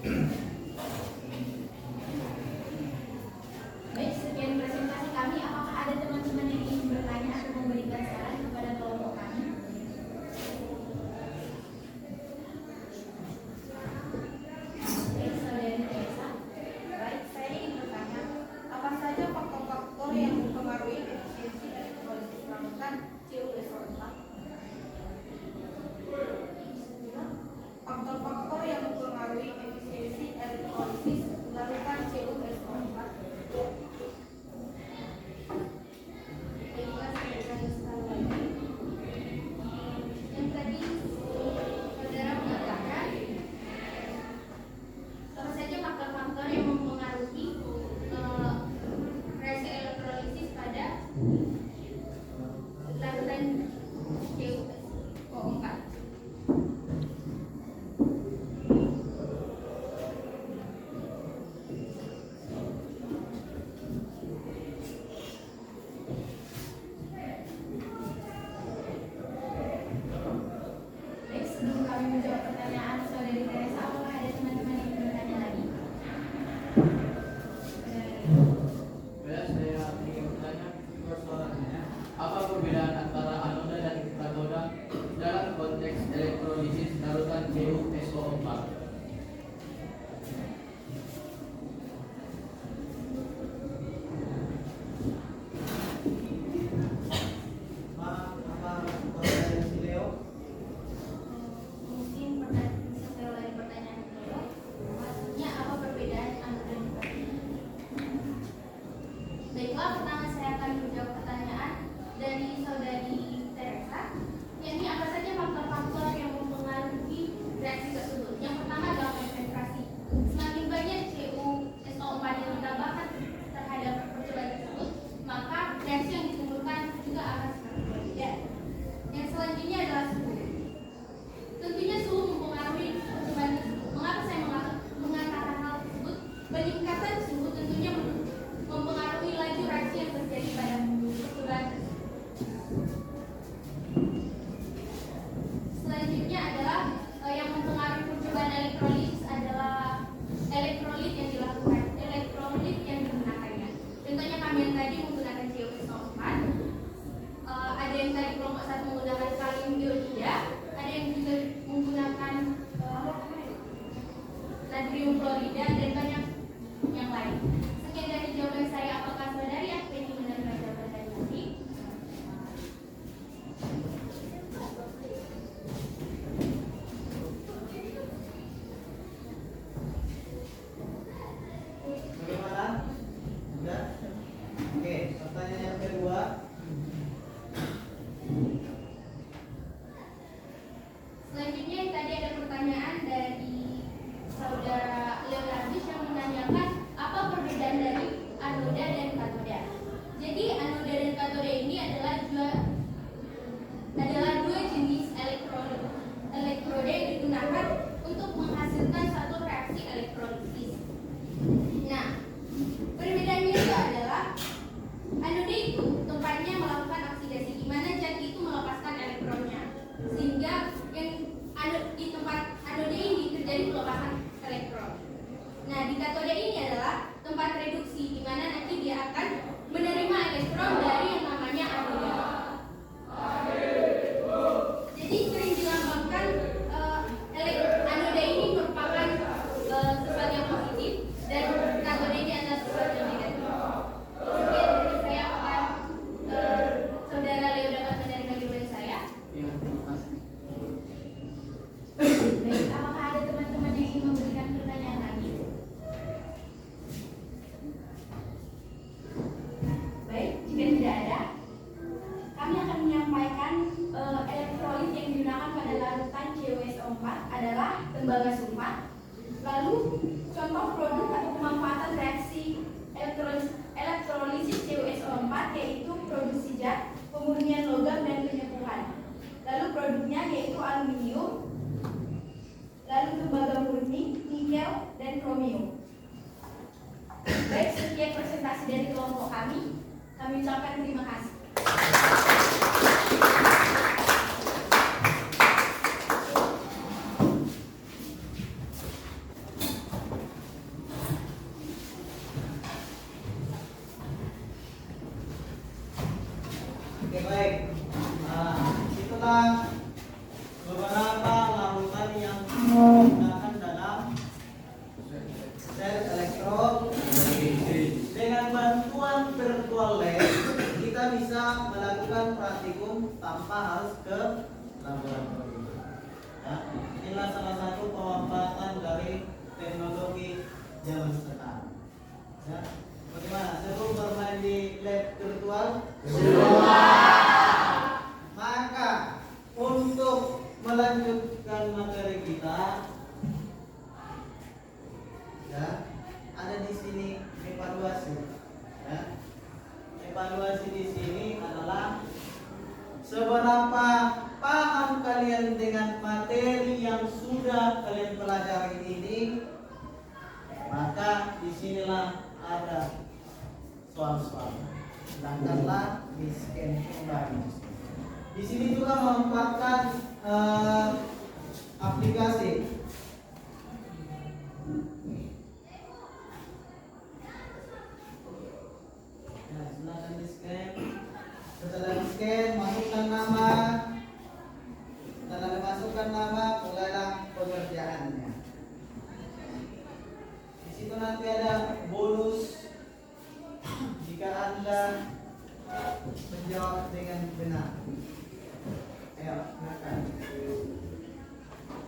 Baik, sekian presentasi kami. Apakah ada teman-teman yang ingin bertanya atau memberikan saran kepada kelompok kami? Baik, saudari Teresa. Baik, saya ingin bertanya, apa saja faktor-faktor yang mempengaruhi efisiensi elektrolisis larutan CuSO4? Faktor-faktor yang mempengaruhi efisiensi elektrolisis larutan CuSO4. Baiklah, saya ulangi sekali lagi. Yang tadi saudara mengatakan apa saja faktor-faktor yang mempengaruhi reaksi elektrolisis pada larutan CuSO4. Baik, sebelum kami menjawab pertanyaan saudari Teresa, apakah ada teman-teman yang ingin bertanya lagi? Ya, saya ingin bertanya persoalannya, apa perbedaan antara anoda dan katoda dalam konteks elektrolisis larutan CuSO4? Mungkin pertanyaan bisa saya ulangi pertanyaan dulu. Maksudnya apa perbedaan anoda dan katoda? Baiklah, pertama saya akan menjawab pertanyaan dari saudari Teresa, yakni apa saja faktor-faktor yang mempengaruhi reaksi tersebut. Yang pertama adalah konsentrasi. Semakin banyak CuSO4 yang ditambahkan terhadap percobaan tersebut, maka reaksi yang ditimbulkan juga akan semakin berbeda. Yang selanjutnya adalah suhu. Tentunya suhu mempengaruhi percobaan tersebut. Mengapa saya mengatakan hal tersebut? Peningkatan suhu tentunya mempengaruhi laju reaksi yang terjadi pada percobaan tersebut. Selanjutnya adalah yang mempengaruhi percobaan elektrolisis adalah elektrolit yang dilakukan, elektrolit yang digunakannya. Contohnya kami yang tadi menggunakan CuSO4, ada yang tadi kelompok 1 menggunakan kalium iodida, ada yang juga menggunakan natrium klorida dan banyak yang lain. Sekian dari jawaban saya. Apakah saudari yang ingin menerima jawaban dari kami? Bagaimana? Sudah? Oke, pertanyaan yang kedua. Selanjutnya tadi ada pertanyaan dari saudara Leonardus yang menanyakan apa perbedaan dari anoda dan katoda. Jadi anoda dan katoda ini adalah dua jenis elektroda yang digunakan untuk menghasilkan satu reaksi elektrolisis. Nah, perbedaannya itu adalah anoda itu tempatnya melakukan oksidasi, di mana zat itu melepaskan elektronnya, sehingga yang di tempat anoda ini terjadi pelepasan elektron. Nah, di katoda ini adalah tempat reduksi, di mana nanti dia akan menerima elektron dari yang namanya anoda. Jadi sering dilambangkan anoda ini merupakan sesuatu yang positif dan katoda ini adalah sesuatu yang negatif. Sekian dari saya. Apakah saudara Leo dapat menerima jawaban saya? Ya, terima kasih. Baik, apakah ada teman-teman yang ingin memberikan pertanyaan lagi? Baik, jika tidak ada, kami akan menyampaikan elektrolit yang digunakan pada larutan CuSO4 adalah tembaga sulfat. Lalu, contoh produk atau pemanfaatan reaksi elektrolisis CuSO4 yaitu produksi zat, pemurnian logam dan penyepuhan. Lalu produknya yaitu aluminium, lalu tembaga murni, nikel, dan kromium. Baik, sekian presentasi dari kelompok kami. Kami ucapkan terima kasih. melakukan praktikum tanpa harus ke laboratorium. Ya, inilah salah satu pemanfaatan dari teknologi zaman sekarang. Ya, bagaimana? Seru bermain di lab virtual? Maka untuk melanjutkan materi kita, ya, ada di sini evaluasi. Ya. Evaluasi di sini adalah seberapa paham kalian dengan materi yang sudah kalian pelajari ini. Maka disinilah ada soal-soal. Silahkanlah di scan kembali. Di sini juga memanfaatkan aplikasi. Nah, silahkan di scan. Setelah di scan, masukkan nama. Setelah dimasukkan nama, mulailah pengerjaannya. Di situ nanti ada bonus jika Anda menjawab dengan benar. Ayo, silakan.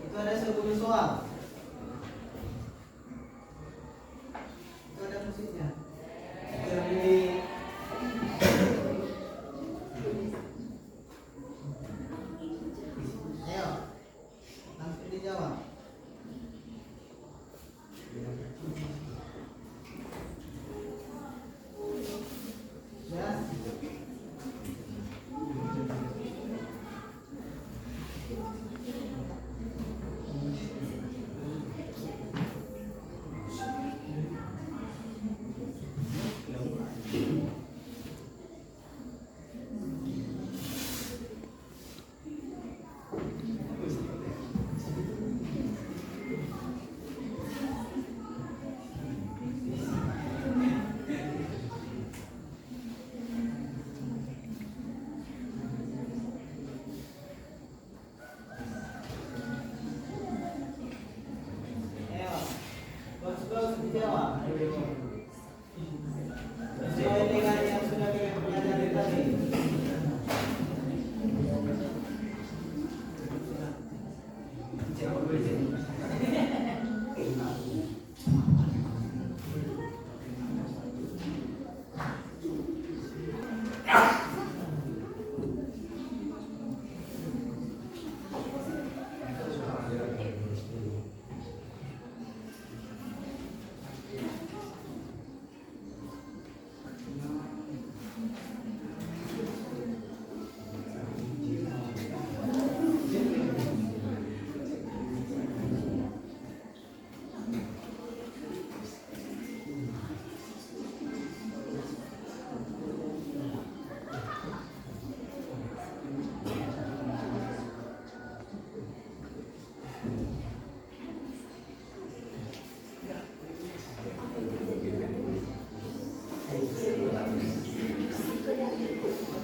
Itu ada 10 soal. Itu ada musiknya. Jadi ayo, langsung dijawab. Ya. Ayo, bos dijawab. Sesuai dengan yang sudah kita pelajari tadi.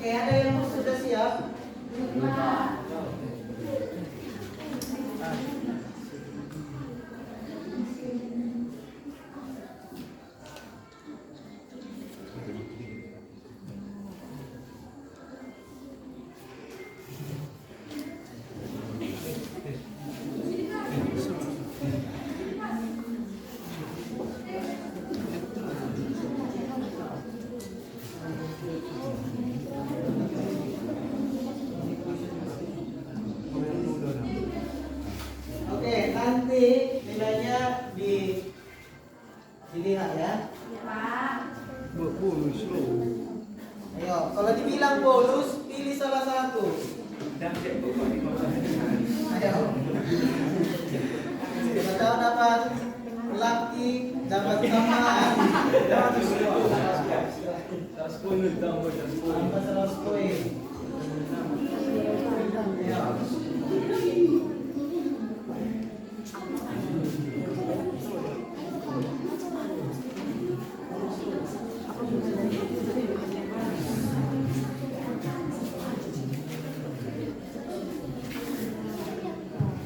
Oke, ada yang sudah siap? Oke, nanti nilainya dilihat ya. Ayo, kalau dibilang bonus, pilih salah satu. Ayo. Siapa tahu dapat laki, dapat tambahan. Dapat 100 poin. Ayo.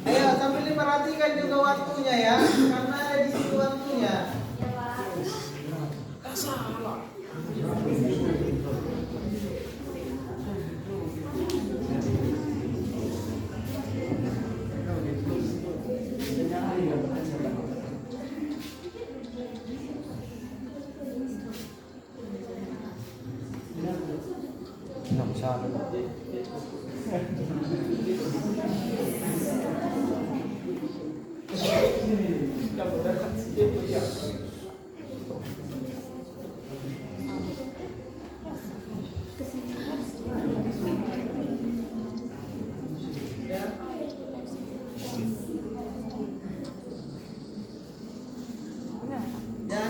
Ayo, sambil diperhatikan juga waktunya ya, karena ada di situ waktunya. Jangan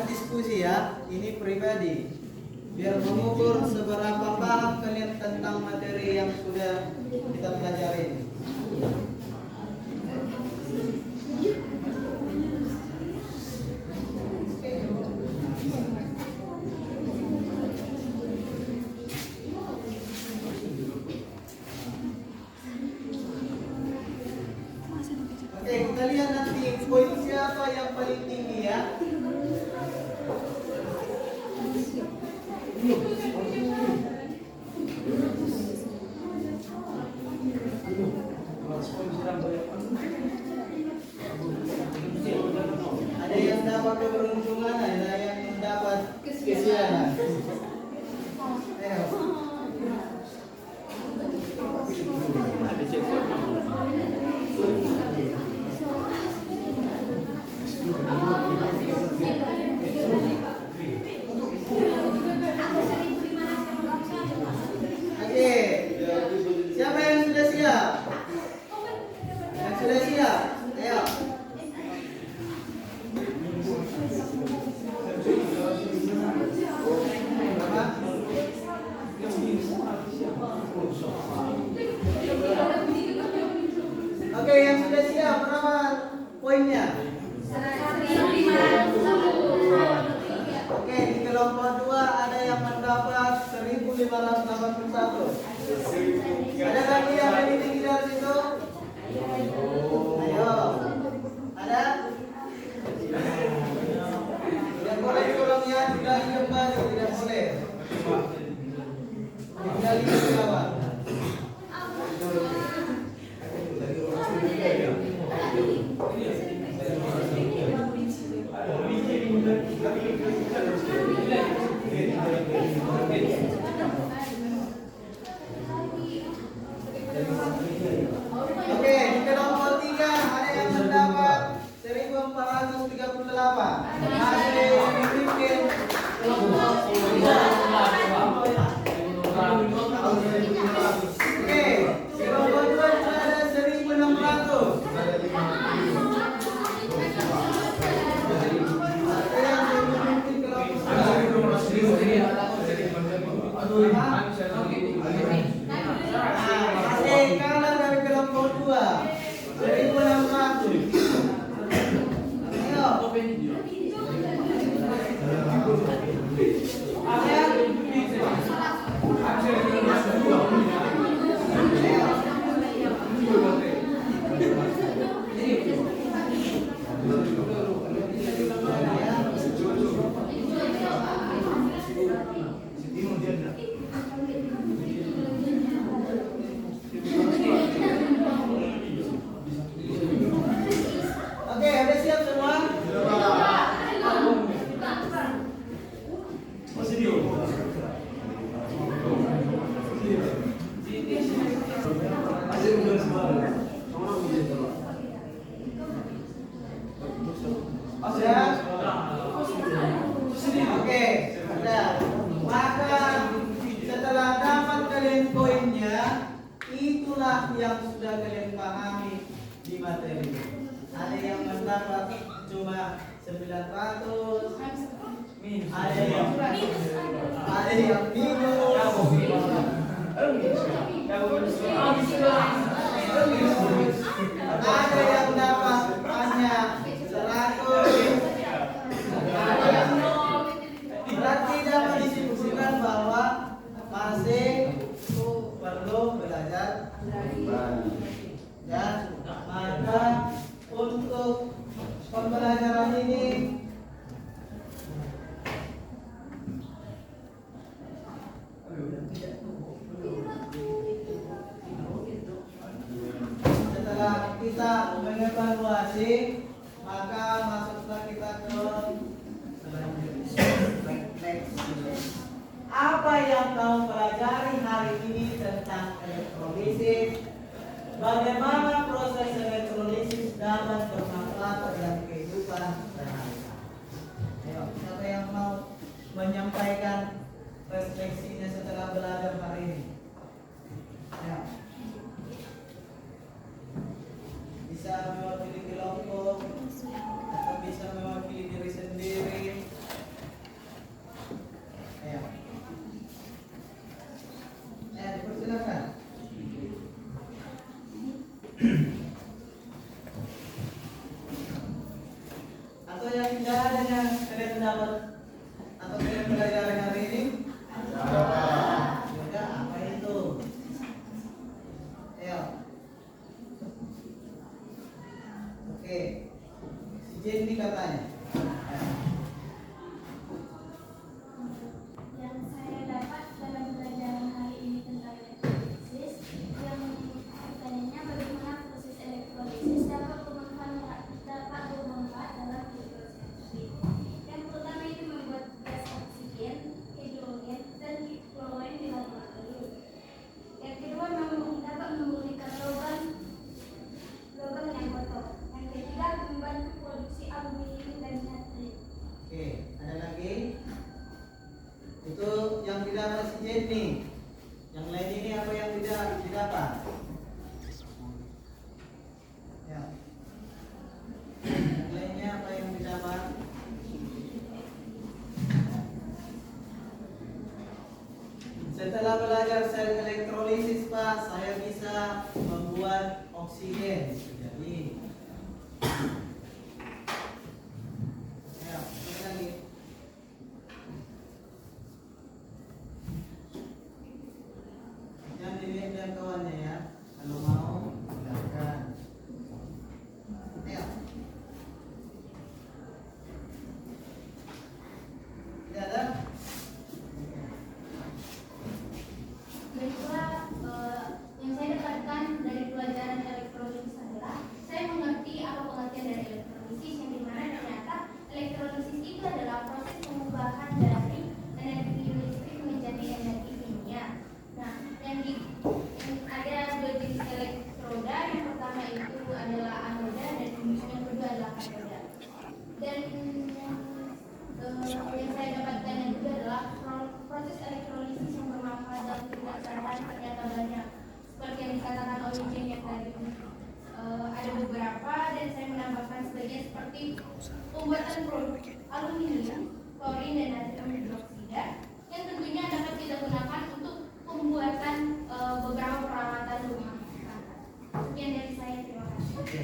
diskusi ya, ini pribadi. Biar mengukur seberapa paham kalian tentang materi yang sudah kita pelajari. Oke, kita lihat nanti poin siapa yang paling tinggi ya. Ada yang dapat keberuntungan, ada yang mendapat kesianan. Ayo. Oke, siapa yang sudah siap? Yang sudah siap, ayo. Oke, yang sudah siap berapa poinnya? Oke, di kelompok 2 ada yang mendapat 1581. Ada lagi yang lebih tinggi dari situ? Ayo. Ada? Tidak boleh tolong ya, tidak kembali, tidak boleh. Kembali ke bawah. Oke, di kelompok 3 ada yang mendapat 1438. Ada yang memimpin kelompok 3. Oke, kelompok 2 juga ada 1600. Ada yang memimpin kelompok 2. Masih kalah dari kelompok 2 1600. Ayo. Oke, ada siap semua? Sudah? Oke, sudah. Maka setelah dapat kalian poinnya, itulah yang sudah kalian pahami di materi. Ada yang mendapat cuma 900, ada yang minus, ada yang dapat hanya 100. Berarti dapat disimpulkan bahwa masih perlu belajar ya. Maka untuk pembelajaran ini setelah kita mengetahui akan pelajari hari ini tentang elektrolisis. Bagaimana proses elektrolisis dapat bermanfaat dalam kehidupan sehari-hari. Ayo, siapa yang mau menyampaikan refleksinya setelah belajar hari ini? Ayo. Bisa mewakili kelompok atau bisa mewakili diri sendiri. Ayo. Dipersilakan. Atau yang tidak ada yang kalian dapat atau kalian pelajari hari ini? Ada. Apa itu? Ayo. Oke. Si Jenny katanya. Yang saya dapat dalam pelajaran hari ini tentang elektrolisis, yang pertanyaannya bagaimana proses elektrolisis dapat bermanfaat dalam kehidupan sehari-hari. Yang pertama itu membuat gas oksigen, hidrogen, dan klorin di dalam material. Yang kedua dapat memulihkan logam yang kotor. Yang ketiga membantu produksi aluminium dan natri. Oke, ada lagi? Itu yang didapat si Jenny. Yang lain ini apa yang tidak didapat? Ya. Yang lainnya apa yang didapat? Setelah belajar sel elektrolisis, Pak, saya bisa membuat oksigen. Jadi, ya, apa lagi? Jangan dilihat dan kawannya ya. Kalau mau, silakan. Ayo. Tidak ada? Baiklah, yang saya dapatkan dari pelajaran elektrolisis adalah saya mengerti apa pengertian dari elektrolisis, yang dimana ternyata elektrolisis itu adalah proses pengubahan dari energi listrik menjadi energi kimia. Nah, yang ada dua jenis elektroda. Yang pertama itu adalah anoda dan yang kedua adalah katoda. Dan yang saya dapatkan yang kedua adalah proses elektrolisis yang bermanfaat dalam kehidupan sehari-hari ternyata banyak. Seperti yang dikatakan oleh Jen yang tadi, ada beberapa dan saya menambahkan sebagian seperti pembuatan produk aluminium, klorin dan natrium hidroksida yang tentunya dapat kita gunakan untuk pembuatan beberapa peralatan rumah. Sekian dari saya, terima kasih.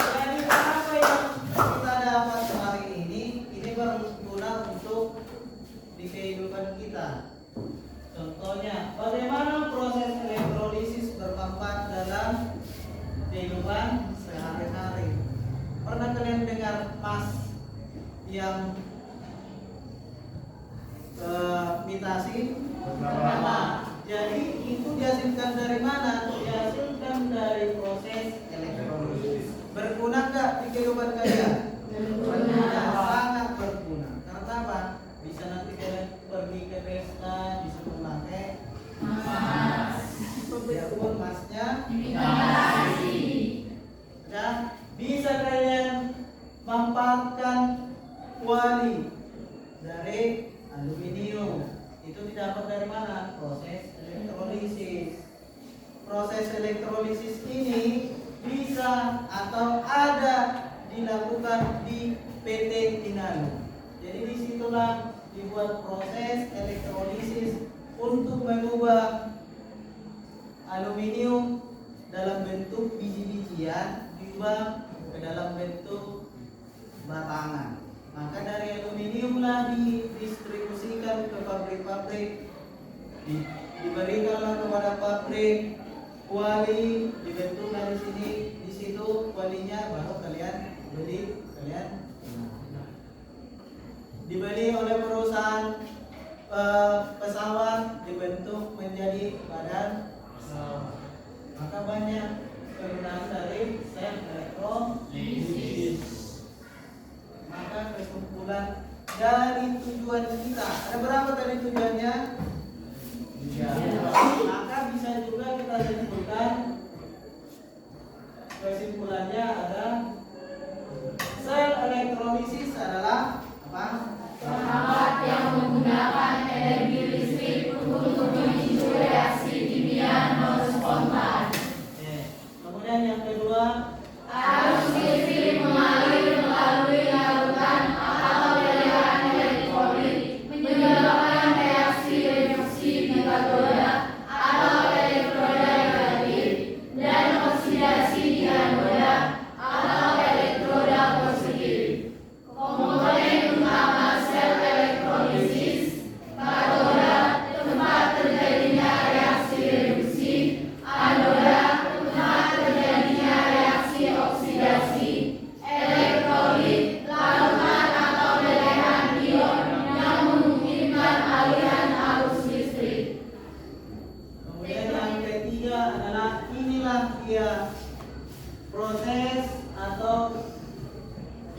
Jadi apa yang kita dapat hari ini berguna untuk di kehidupan kita. Contohnya, bagaimana proses elektrolisis bermanfaat dalam kehidupan sehari-hari. Pernah kalian dengar emas yang mitasi? Jadi itu dihasilkan dari mana? Dihasilkan dari proses elektrolisis. Berguna nggak di kehidupan kalian? Berguna, sangat berguna. Karena apa? Bisa nanti kalian pergi ke pesta, bisa memakai emas. Biarpun emasnya dan bisa kalian manfaatkan kuali dari aluminium. Itu didapat dari mana? Proses elektrolisis. Proses elektrolisis ini bisa atau ada dilakukan di PT Inalum. Jadi disitulah dibuat proses elektrolisis untuk mengubah aluminium dalam bentuk biji-bijian diubah ke dalam bentuk batangan. Maka dari aluminiumlah didistribusikan ke pabrik-pabrik, diberikanlah kepada pabrik kuali, dibentuk dari sini, di situ kualinya baru kalian beli, dibeli oleh perusahaan pesawat, dibentuk menjadi badan pesawat. Maka banyak kegunaan dari sel elektrolisis. Maka kesimpulan kesimpulannya ada sel elektrolisis adalah apa? Perangkat yang menggunakan energi listrik untuk memicu reaksi kimia non spontan. Kemudian yang kedua, Arus listrik mengalir melalui larutan atau lelehan elektrolit menyebabkan reaksi reduksi di katoda atau elektroda negatif dan oksidasi di anoda atau elektroda positif. Komponen utama sel elektrolisis: katoda, tempat terjadinya reaksi reduksi; anoda, tempat terjadinya reaksi oksidasi; elektrolit, larutan atau lelehan ion yang memungkinkan aliran arus listrik. kemudian yang ketiga adalah inilah dia proses atau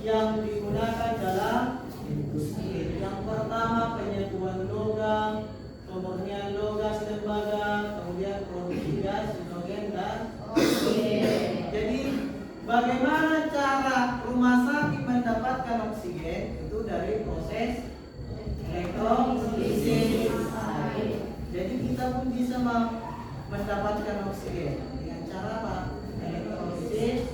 yang digunakan dalam industri. Yang pertama penyatuan logam, pemurnian logam tembaga, kemudian produksi gas, hidrogen dan oksigen. Jadi bagaimana cara rumah sakit mendapatkan oksigen? Itu dari proses elektrolisis. Jadi kita pun bisa mendapatkan oksigen dengan cara apa? Elektrolisis.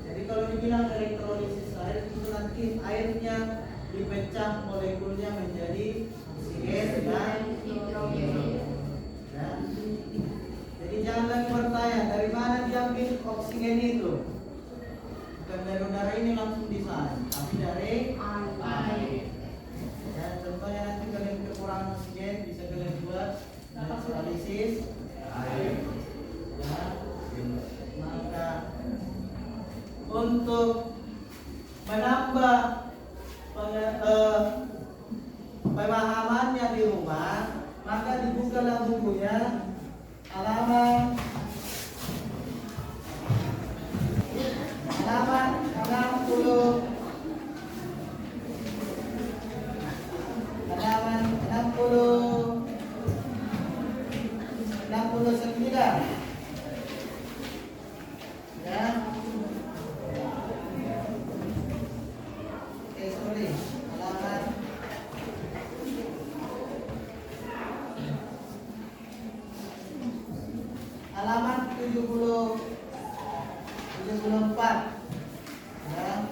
Jadi kalau dibilang elektrolisis air itu nanti airnya dipecah molekulnya menjadi oksigen dan hidrogen. Ya. Jadi jangan lagi bertanya dari mana diambil oksigen itu. Bukan dari udara ini langsung disalin, tapi dari air. Ya, contohnya nanti kalian kekurangan oksigen bisa kalian buat elektrolisis air. Ya. Maka untuk menambah pemahamannya di rumah, maka dibukalah bukunya halaman 60, halaman 69. Ya. Sorry, halaman 74. Ya.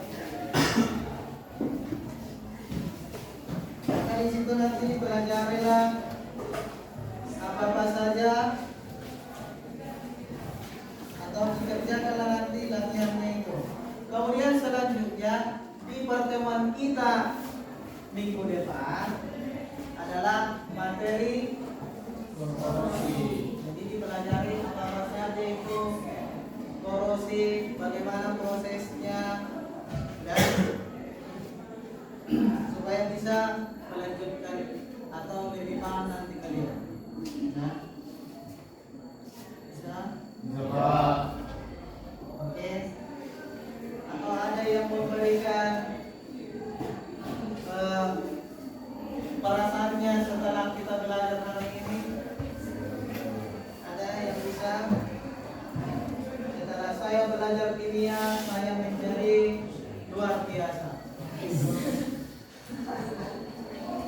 Maka di situ nanti pelajarilah apa-apa saja atau dikerjakanlah nanti latihannya itu. Kemudian selanjutnya di pertemuan kita minggu depan adalah materi korosi. Jadi dipelajari apa saja itu korosi, bagaimana prosesnya, dan supaya bisa melanjutkan atau lebih paham nanti kalian. Nah, bisa? Oke. Atau ada yang memberikan perasaannya setelah kita belajar hari ini? Ada yang bisa? Setelah saya belajar kimia, saya menjadi luar biasa.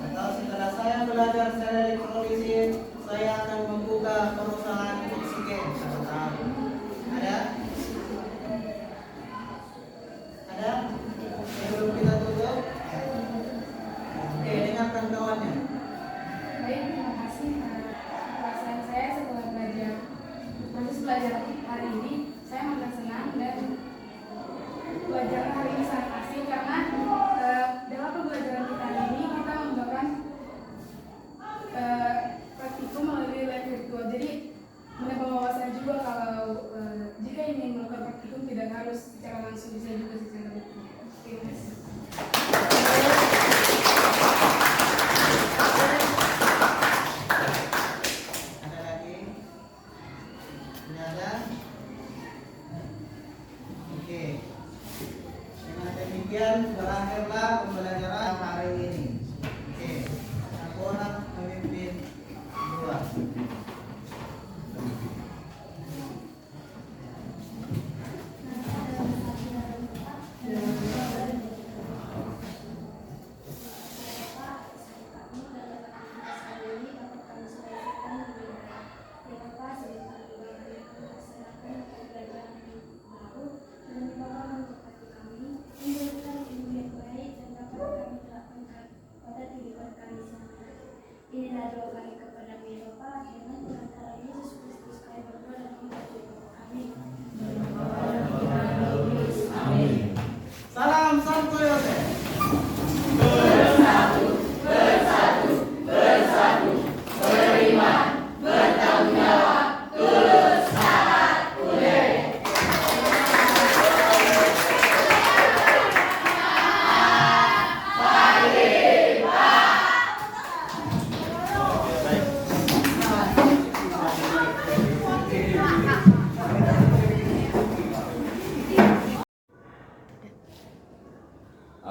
Atau setelah saya belajar sel elektrolisis, saya akan membuka perusahaan oksigen. Ada? Ada? Sebelum kita tutup? Oke, dengarkan kawannya. Baik, terima kasih. Perasaan saya setelah belajar hari ini, saya sangat senang dan pelajaran hari ini sangat asik karena dalam pembelajaran kita hari ini kita menggunakan praktikum melalui lab virtual. Jadi menambah wawasan juga kalau jika ingin melakukan praktikum tidak harus secara langsung, bisa juga secara virtual. Terima kasih. Ada lagi? Tidak ada? Oke. Dengan demikian berakhirlah pembelajaran hari ini. Oke. Aku orang memimpin dua.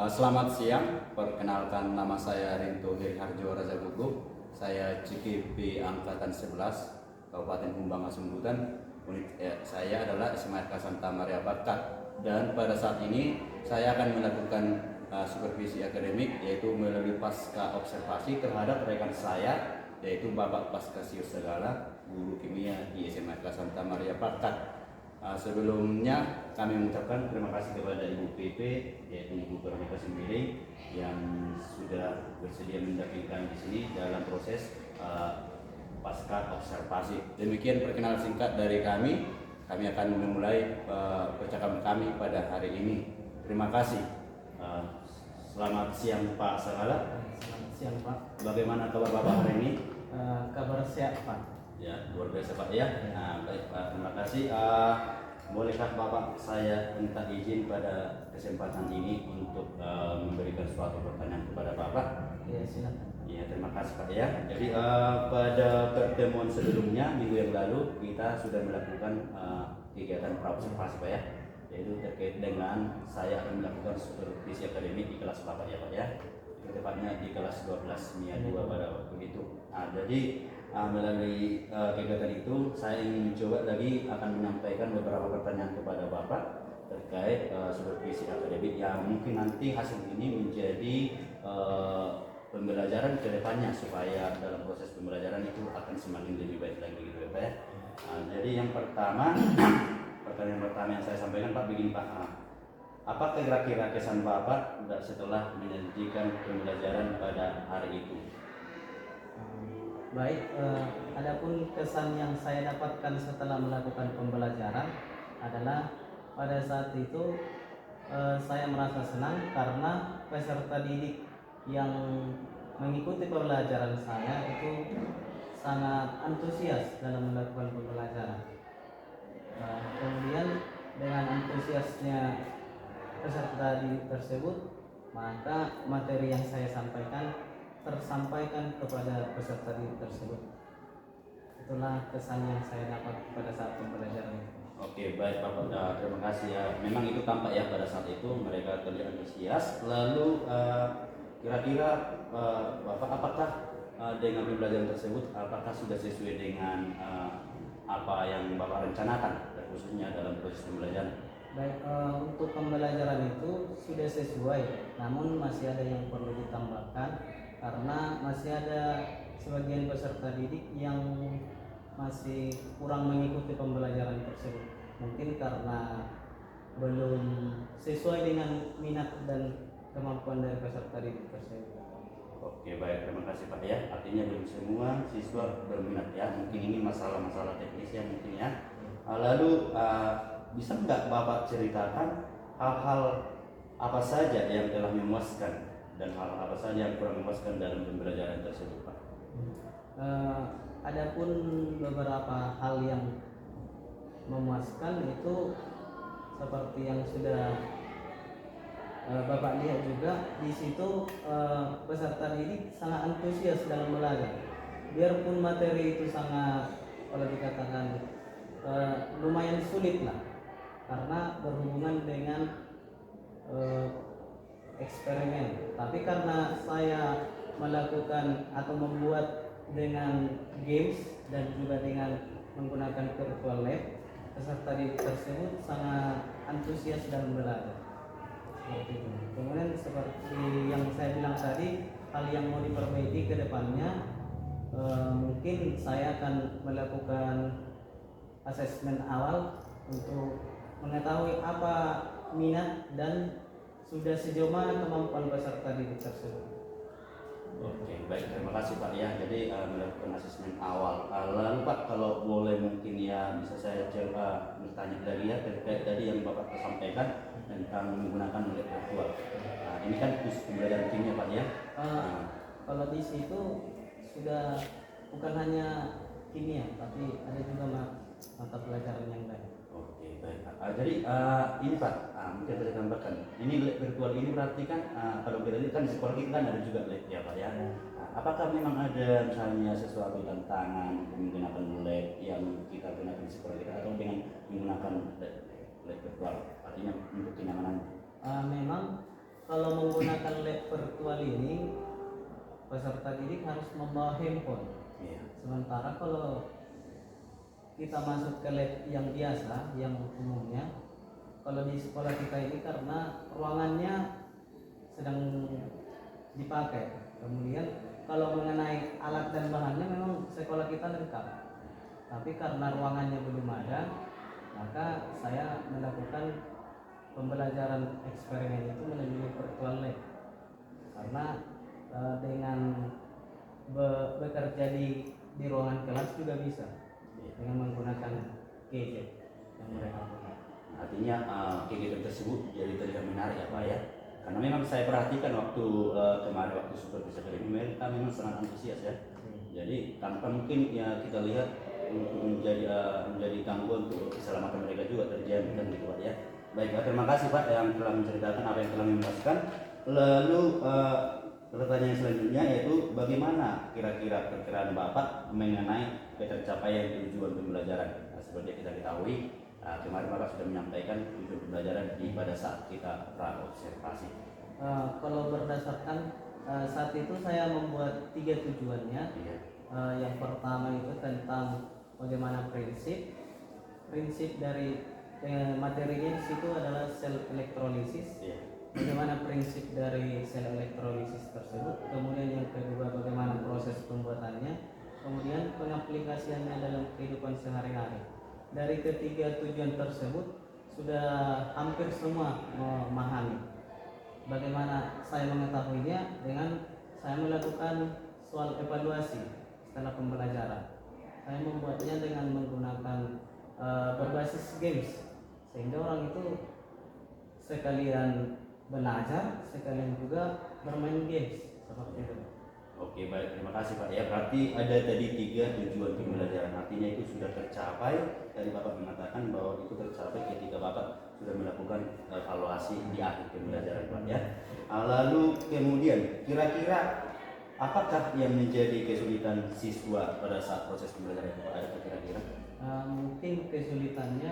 Selamat siang, perkenalkan nama saya Rinto Heriharjo Raja Gugup. Saya CKP Angkatan 11 Kabupaten Humbang Asumbutan. Unit saya adalah SMA Santa Maria Bakat. Dan pada saat ini saya akan melakukan supervisi akademik, yaitu melalui pasca observasi terhadap rekan saya, yaitu Bapak Paskasius Segala, guru kimia di SMA Santa Maria Bakat. Sebelumnya kami mengucapkan terima kasih kepada Ibu PP, yaitu Ibu Veronica sendiri yang sudah bersedia mendampingkan di sini dalam proses pasca observasi. Demikian perkenalan singkat dari kami. Kami akan memulai percakapan kami pada hari ini. Terima kasih. Selamat siang Pak Segala. Selamat siang Pak. Bagaimana kabar Bapak hari ini? Kabar sehat Pak. Ya, luar biasa Pak ya. Nah, baik Pak, terima kasih. Bolehkah Bapak saya minta izin pada kesempatan ini untuk memberikan suatu pertanyaan kepada Bapak? Ya, silakan. Ya, terima kasih Pak ya. Jadi pada pertemuan sebelumnya minggu yang lalu kita sudah melakukan kegiatan praobservasi Pak ya, yaitu terkait dengan saya akan melakukan supervisi akademik di kelas Bapak ya Pak ya. Tepatnya di kelas 12 MIA 2 pada waktu itu. Jadi melalui kegiatan itu saya ingin mencoba lagi akan menyampaikan beberapa pertanyaan kepada Bapak terkait supervisi akademik yang mungkin nanti hasil ini menjadi pembelajaran ke depannya supaya dalam proses pembelajaran itu akan semakin lebih baik lagi gitu ya Pak ya. Jadi yang pertama pertanyaan pertama yang saya sampaikan Pak begini Pak. Apa kira-kira kesan Bapak setelah menyajikan pembelajaran pada hari itu? Baik, adapun kesan yang saya dapatkan setelah melakukan pembelajaran adalah pada saat itu saya merasa senang karena peserta didik yang mengikuti pembelajaran saya itu sangat antusias dalam melakukan pembelajaran. Kemudian dengan antusiasnya peserta didik tersebut, maka materi yang saya sampaikan tersampaikan kepada peserta didik tersebut. Itulah kesan yang saya dapat pada saat pembelajaran. Oke, baik Bapak, terima kasih ya. Memang itu tampak ya pada saat itu mereka terlihat antusias. Lalu kira-kira Bapak apakah dengan pembelajaran tersebut apakah sudah sesuai dengan apa yang Bapak rencanakan khususnya dalam proses pembelajaran? Baik, untuk pembelajaran itu sudah sesuai, namun masih ada yang perlu ditambahkan karena masih ada sebagian peserta didik yang masih kurang mengikuti pembelajaran tersebut. Mungkin karena belum sesuai dengan minat dan kemampuan dari peserta didik tersebut. Oke, baik, terima kasih Pak ya. Artinya belum semua siswa berminat ya. Mungkin ini masalah-masalah teknis ya mungkin ya. Lalu bisa nggak Bapak ceritakan hal-hal apa saja yang telah memuaskan dan hal apa saja yang kurang memuaskan dalam pembelajaran tersebut Pak? Adapun beberapa hal yang memuaskan itu seperti yang sudah Bapak lihat juga di situ, peserta didik sangat antusias dalam belajar. Biarpun materi itu sangat, kalau dikatakan lumayan sulit lah, karena berhubungan dengan eksperimen. Tapi karena saya melakukan atau membuat dengan games dan juga dengan menggunakan virtual lab, peserta didik tersebut sangat antusias dalam belajar. Seperti itu. Kemudian seperti yang saya bilang tadi, hal yang mau diperbaiki ke depannya, mungkin saya akan melakukan asesmen awal untuk mengetahui apa minat dan sudah sejauh mana kemampuan peserta didik tersebut. Oke, baik, terima kasih Pak ya. Jadi melakukan asesmen awal. Lalu Pak, kalau boleh mungkin ya bisa saya bertanya lagi ya terkait tadi yang Bapak sampaikan tentang menggunakan lab virtual. Ini kan khusus pembelajaran kimia Pak ya. Kalau di situ sudah bukan hanya kimia, tapi ada juga mata pelajaran yang lain. Oke, baik Pak. Jadi ini Pak, mungkin saya tambahkan. Ini lab virtual ini berarti kan kalau kita lihat kan di sekolah kita kan ada juga lab ya Pak ya. Apakah memang ada misalnya sesuatu tantangan menggunakan lab yang kita gunakan di sekolah kita atau dengan menggunakan lab virtual? Artinya untuk kenyamanan. Memang kalau menggunakan lab virtual ini peserta didik harus membawa handphone. Iya. Sementara kalau kita masuk ke lab yang biasa, yang umumnya, kalau di sekolah kita ini karena ruangannya sedang dipakai. Kemudian kalau mengenai alat dan bahannya memang sekolah kita lengkap. Tapi karena ruangannya belum ada, maka saya melakukan pembelajaran eksperimen itu melalui virtual lab. Karena dengan bekerja di ruangan kelas juga bisa dengan menggunakan gadget yang mereka punya. Artinya kegiatan tersebut jadi terlihat menarik ya Pak ya, karena memang saya perhatikan waktu kemarin waktu supervisor ini mereka memang sangat antusias ya. Jadi tanpa mungkin ya kita lihat untuk menjadi tangguh untuk keselamatan mereka juga terjamin kan gitu Pak ya. Baik Pak, terima kasih Pak yang telah menceritakan apa yang telah menjelaskan. Lalu pertanyaan selanjutnya yaitu bagaimana kira-kira perkiraan Bapak mengenai ketercapaian tujuan pembelajaran? Nah, seperti kita ketahui kemarin Bapak sudah menyampaikan tujuan pembelajaran pada saat kita pra-observasi. Kalau berdasarkan saat itu saya membuat 3 tujuannya. Iya. Yang pertama itu tentang bagaimana prinsip dari materinya di situ adalah sel elektrolisis. Iya. Bagaimana prinsip dari sel elektrolisis tersebut, kemudian yang kedua bagaimana proses pembuatannya, kemudian pengaplikasiannya dalam kehidupan sehari-hari. Dari ketiga tujuan tersebut sudah hampir semua memahami. Bagaimana saya mengetahuinya dengan saya melakukan soal evaluasi setelah pembelajaran. Saya membuatnya dengan menggunakan berbasis games, sehingga orang itu sekalian belajar, sekalian juga bermain games seperti itu. Oke baik, terima kasih Pak ya. Berarti ada tadi 3 tujuan pembelajaran, artinya itu sudah tercapai. Tadi Bapak mengatakan bahwa itu tercapai ketika Bapak sudah melakukan evaluasi di akhir pembelajaran Pak ya. Lalu kemudian kira-kira apakah yang menjadi kesulitan siswa pada saat proses pembelajaran itu Pak? Ada kira-kira? Mungkin kesulitannya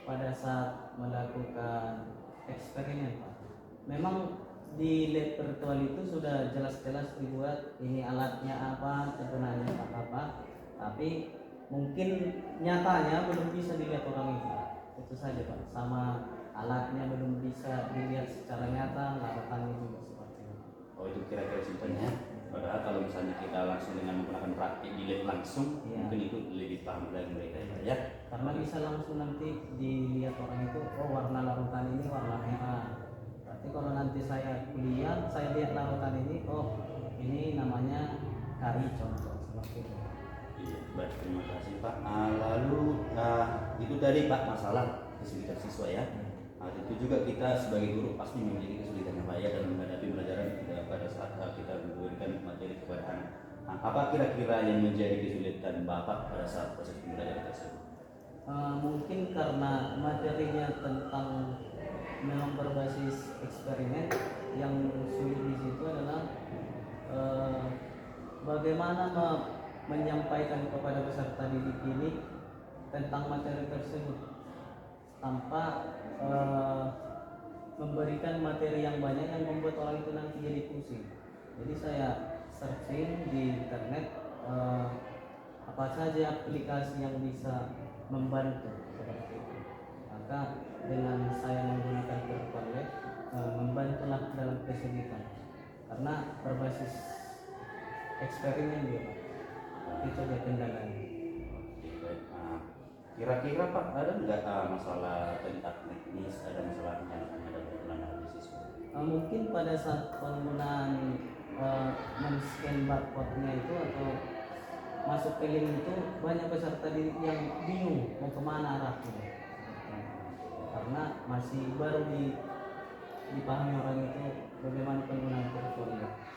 pada saat melakukan eksperimen Pak. Memang di lab virtual itu sudah jelas-jelas dibuat ini alatnya apa, kegunaannya apa, tapi mungkin nyatanya belum bisa dilihat orang itu saja Pak. Sama alatnya belum bisa dilihat secara nyata, larutannya juga seperti itu. Oh itu kira-kira simpelnya. Padahal kalau misalnya kita langsung dengan menggunakan praktik di lab langsung, Iya. mungkin itu lebih paham dari mereka ya. Karena bisa langsung nanti dilihat orang itu, oh warna larutan ini warna merah. Berarti kalau nanti saya kuliah, saya lihat larutan ini, oh ini namanya kari contoh seperti itu. Iya, baik, terima kasih Pak. Lalu itu tadi Pak masalah kesulitan siswa ya. Tentu juga kita sebagai guru pasti memiliki kesulitan yang banyak dalam menghadapi pelajaran pada saat kita memberikan materi kepada anak. Apa kira-kira yang menjadi kesulitan Bapak pada saat proses pembelajaran tersebut? Mungkin karena materinya tentang memang berbasis eksperimen, yang sulit di situ adalah bagaimana menyampaikan kepada peserta didik ini tentang materi tersebut tanpa memberikan materi yang banyak yang membuat orang itu nanti jadi pusing. Jadi saya searching di internet apa saja aplikasi yang bisa membantu seperti itu. Maka dengan saya menggunakan virtual lab membantulah dalam kesulitan karena berbasis eksperimen dia Pak. Itu dia kendalanya. Kira-kira Pak ada nggak masalah teknis, ada masalah yang ada berkenaan di siswa? Mungkin pada saat penggunaan men-scan barcode-nya itu atau masuk ke link itu banyak peserta didik yang bingung mau kemana arahnya karena masih baru dipahami orang itu bagaimana penggunaan virtual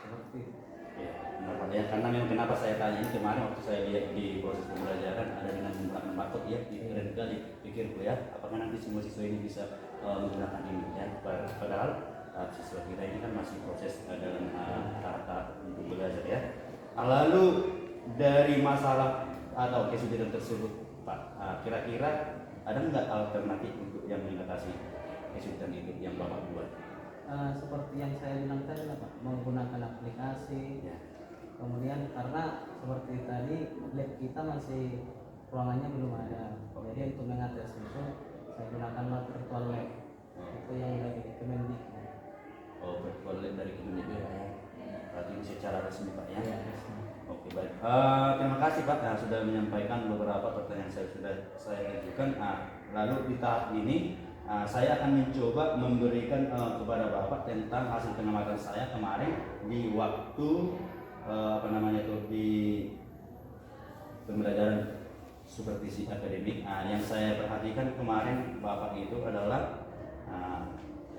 seperti itu. Ya, benar Pak ya, karena memang kenapa saya tanya ini kemarin waktu saya lihat di proses pembelajaran ada dengan menggunakan barcode ya, keren sekali pikirku ya, apakah nanti semua siswa ini bisa menggunakan ini ya, padahal siswa kita ini kan masih proses dalam tahap untuk belajar ya. Lalu dari masalah atau kesulitan tersebut Pak, kira-kira ada nggak alternatif untuk yang mengatasi kesulitan itu yang Bapak buat? seperti yang saya bilang tadi lah Pak, menggunakan aplikasi. Ya. Kemudian karena seperti tadi lab kita masih ruangannya belum ada, jadi untuk mengatasi itu saya gunakan virtual lab. Itu yang dari Kemendikbud. Oh, virtual lab dari Kemendikbud ya. Berarti secara resmi Pak ya. Iya. Oke, baik. Terima kasih Pak sudah menyampaikan beberapa pertanyaan saya ajukan. Lalu di tahap ini saya akan mencoba memberikan kepada Bapak tentang hasil pengamatan saya kemarin di waktu di pembelajaran supervisi akademik. Yang saya perhatikan kemarin Bapak itu adalah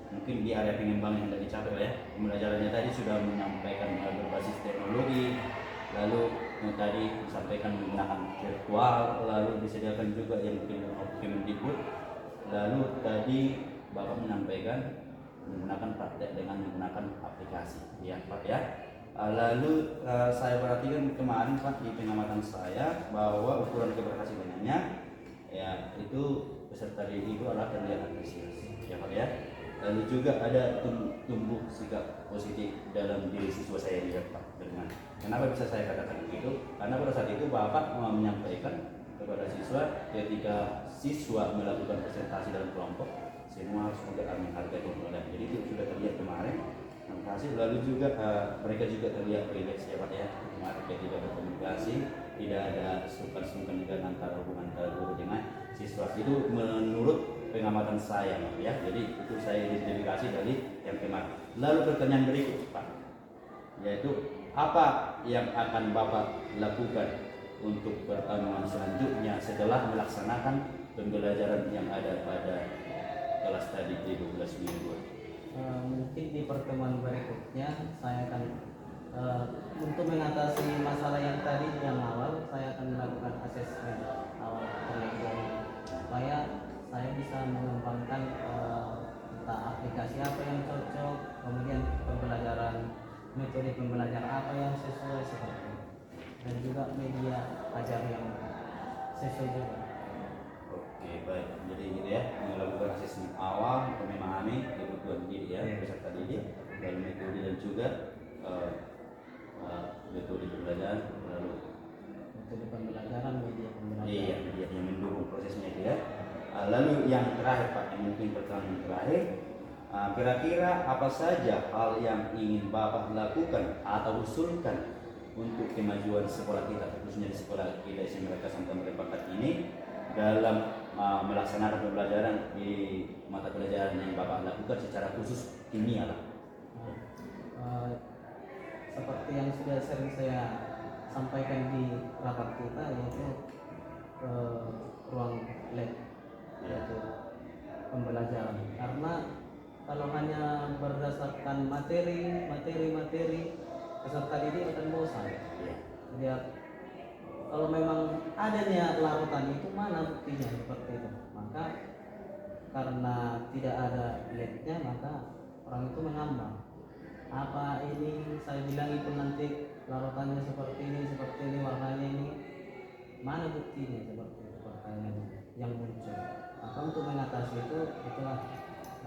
mungkin di area pengembangan yang tadi dicapai ya. Pembelajarannya tadi sudah menyampaikan berbasis teknologi, lalu yang tadi disampaikan menggunakan virtual, lalu disediakan juga yang Kemendikbud, lalu tadi Bapak menyampaikan menggunakan praktek dengan menggunakan aplikasi ya Pak ya. Lalu saya perhatikan kemarin Pak di pengamatan saya bahwa ukuran keberhasilannya ya itu peserta didik itu adalah terlihat antusias ya Pak ya. Lalu juga ada tumbuh sikap positif dalam diri siswa saya lihat Pak. Dengan kenapa bisa saya katakan begitu? Karena pada saat itu Bapak menyampaikan kepada siswa ketika siswa melakukan presentasi dalam kelompok, semua harus menghargai keunggulan. Jadi itu sudah terlihat kemarin. Terima kasih. Lalu juga mereka juga terlihat rileks ya Pak ya. Kemarin ketika berkomunikasi tidak ada sungkan-sungkan dengan antara hubungan antara guru dengan siswa. Itu menurut pengamatan saya Pak ya. Jadi itu saya identifikasi dari yang kemarin. Lalu pertanyaan berikut Pak, yaitu apa yang akan Bapak lakukan untuk pertemuan selanjutnya setelah melaksanakan pembelajaran yang ada pada kelas tadi di 12 minggu? Mungkin di pertemuan berikutnya saya akan untuk mengatasi masalah yang tadi yang awal, saya akan melakukan asesmen awal terlebih dahulu supaya saya bisa mengembangkan entah aplikasi apa yang cocok, kemudian pembelajaran metode pembelajaran apa yang sesuai seperti itu, dan juga media ajar yang sesuai juga. Oke baik, jadi gitu ya, melakukan asesmen awal untuk memahami kebutuhan didik ya, peserta didik, lalu metode dan juga metode pembelajaran, lalu metode pembelajaran, media pembelajaran. Iya, media yang mendukung prosesnya itu ya. Lalu yang terakhir Pak, yang mungkin pertanyaan terakhir, kira-kira apa saja hal yang ingin Bapak lakukan atau usulkan untuk kemajuan sekolah kita, khususnya di sekolah kita SMK Santa Maria Pakat ini dalam melaksanakan pembelajaran di mata pelajaran yang Bapak lakukan secara khusus kimia lah. Seperti yang sudah sering saya sampaikan di rapat kita, yaitu ruang lab, yaitu pembelajaran. Karena kalau hanya berdasarkan materi peserta didik akan bosan. Jadi kalau memang adanya larutan itu mana buktinya seperti itu? Maka karena tidak ada labnya, maka orang itu mengambang. Apa ini saya bilang itu nanti larutannya seperti ini, warnanya ini, mana buktinya seperti itu pertanyaannya yang muncul. Maka untuk mengatasi itu, itulah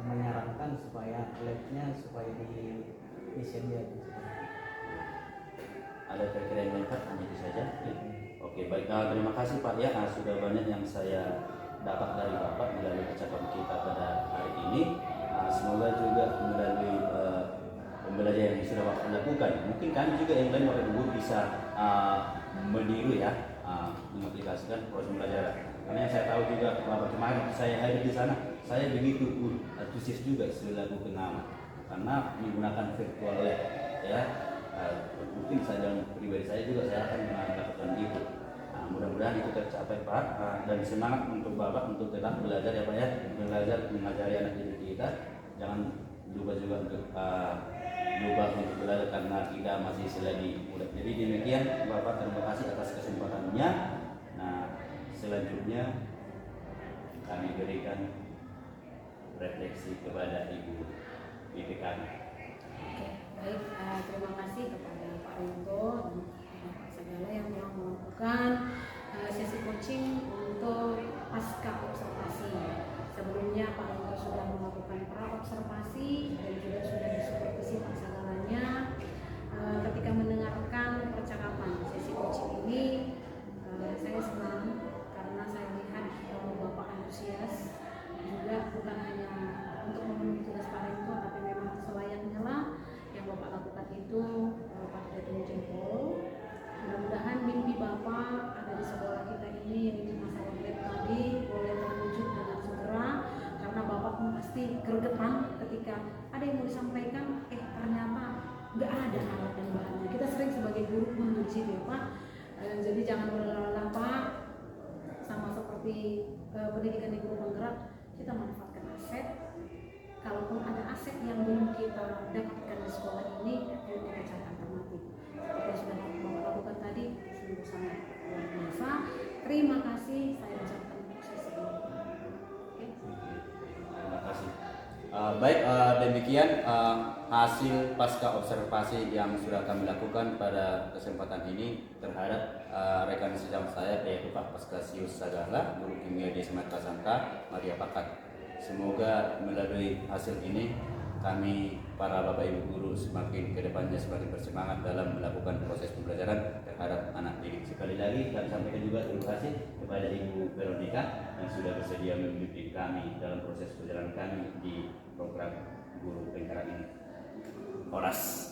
menyarankan supaya labnya supaya disediakan. Ada kira-kira yang lengkap, hanya itu saja. Oke baik, terima kasih Pak ya, sudah banyak yang saya dapat dari Bapak melalui percakapan kita pada hari ini. Semoga juga melalui pembelajaran yang sudah Bapak lakukan, mungkin kami juga yang lain Bapak Ibu bisa meniru ya, mengaplikasikan proses pembelajaran. Karena yang saya tahu juga Bapak kemarin saya hadir di sana, saya begitu antusias juga selaku pengamat karena menggunakan virtual lab ya. Mungkin saja pribadi saya juga saya akan melakukan itu. Mudah-mudahan itu tercapai Pak, dan semangat untuk Bapak untuk tetap belajar ya Pak ya, belajar mengajari anak didik kita. Jangan lupa juga untuk belajar karena kita masih selagi muda. Jadi demikian Bapak, terima kasih atas kesempatannya. Nah selanjutnya kami berikan refleksi kepada Ibu BPKM. Baik, terima kasih kepada Pak Rinto dan Pak segala yang telah melakukan sesi coaching untuk pasca observasi. Sebelumnya Pak Rinto sudah melakukan pra observasi dan juga sudah Pak. Jadi jangan berlelah Pak, sama seperti pendidikan di guru penggerak, kita manfaatkan aset. Kalaupun ada aset yang belum kita dapatkan di sekolah ini, ayo kita cari alternatif. Seperti yang sudah Bapak lakukan tadi, sungguh sangat luar biasa. Terima kasih, saya ucapkan sukses sebelumnya. Oke. Terima kasih. Baik, demikian hasil pasca observasi yang sudah kami lakukan pada kesempatan ini terhadap rekan sejawat saya, yaitu Pak Paskasius Sagala, Guru Kimia di Semat Kasangka, Maria Pakat. Semoga melalui hasil ini kami para Bapak Ibu guru semakin kedepannya semakin bersemangat dalam melakukan proses pembelajaran terhadap anak didik. Sekali lagi kami sampaikan juga terima kasih kepada Ibu Veronica yang sudah bersedia membimbing kami dalam proses perjalanan kami di program guru penggerak ini. Horas.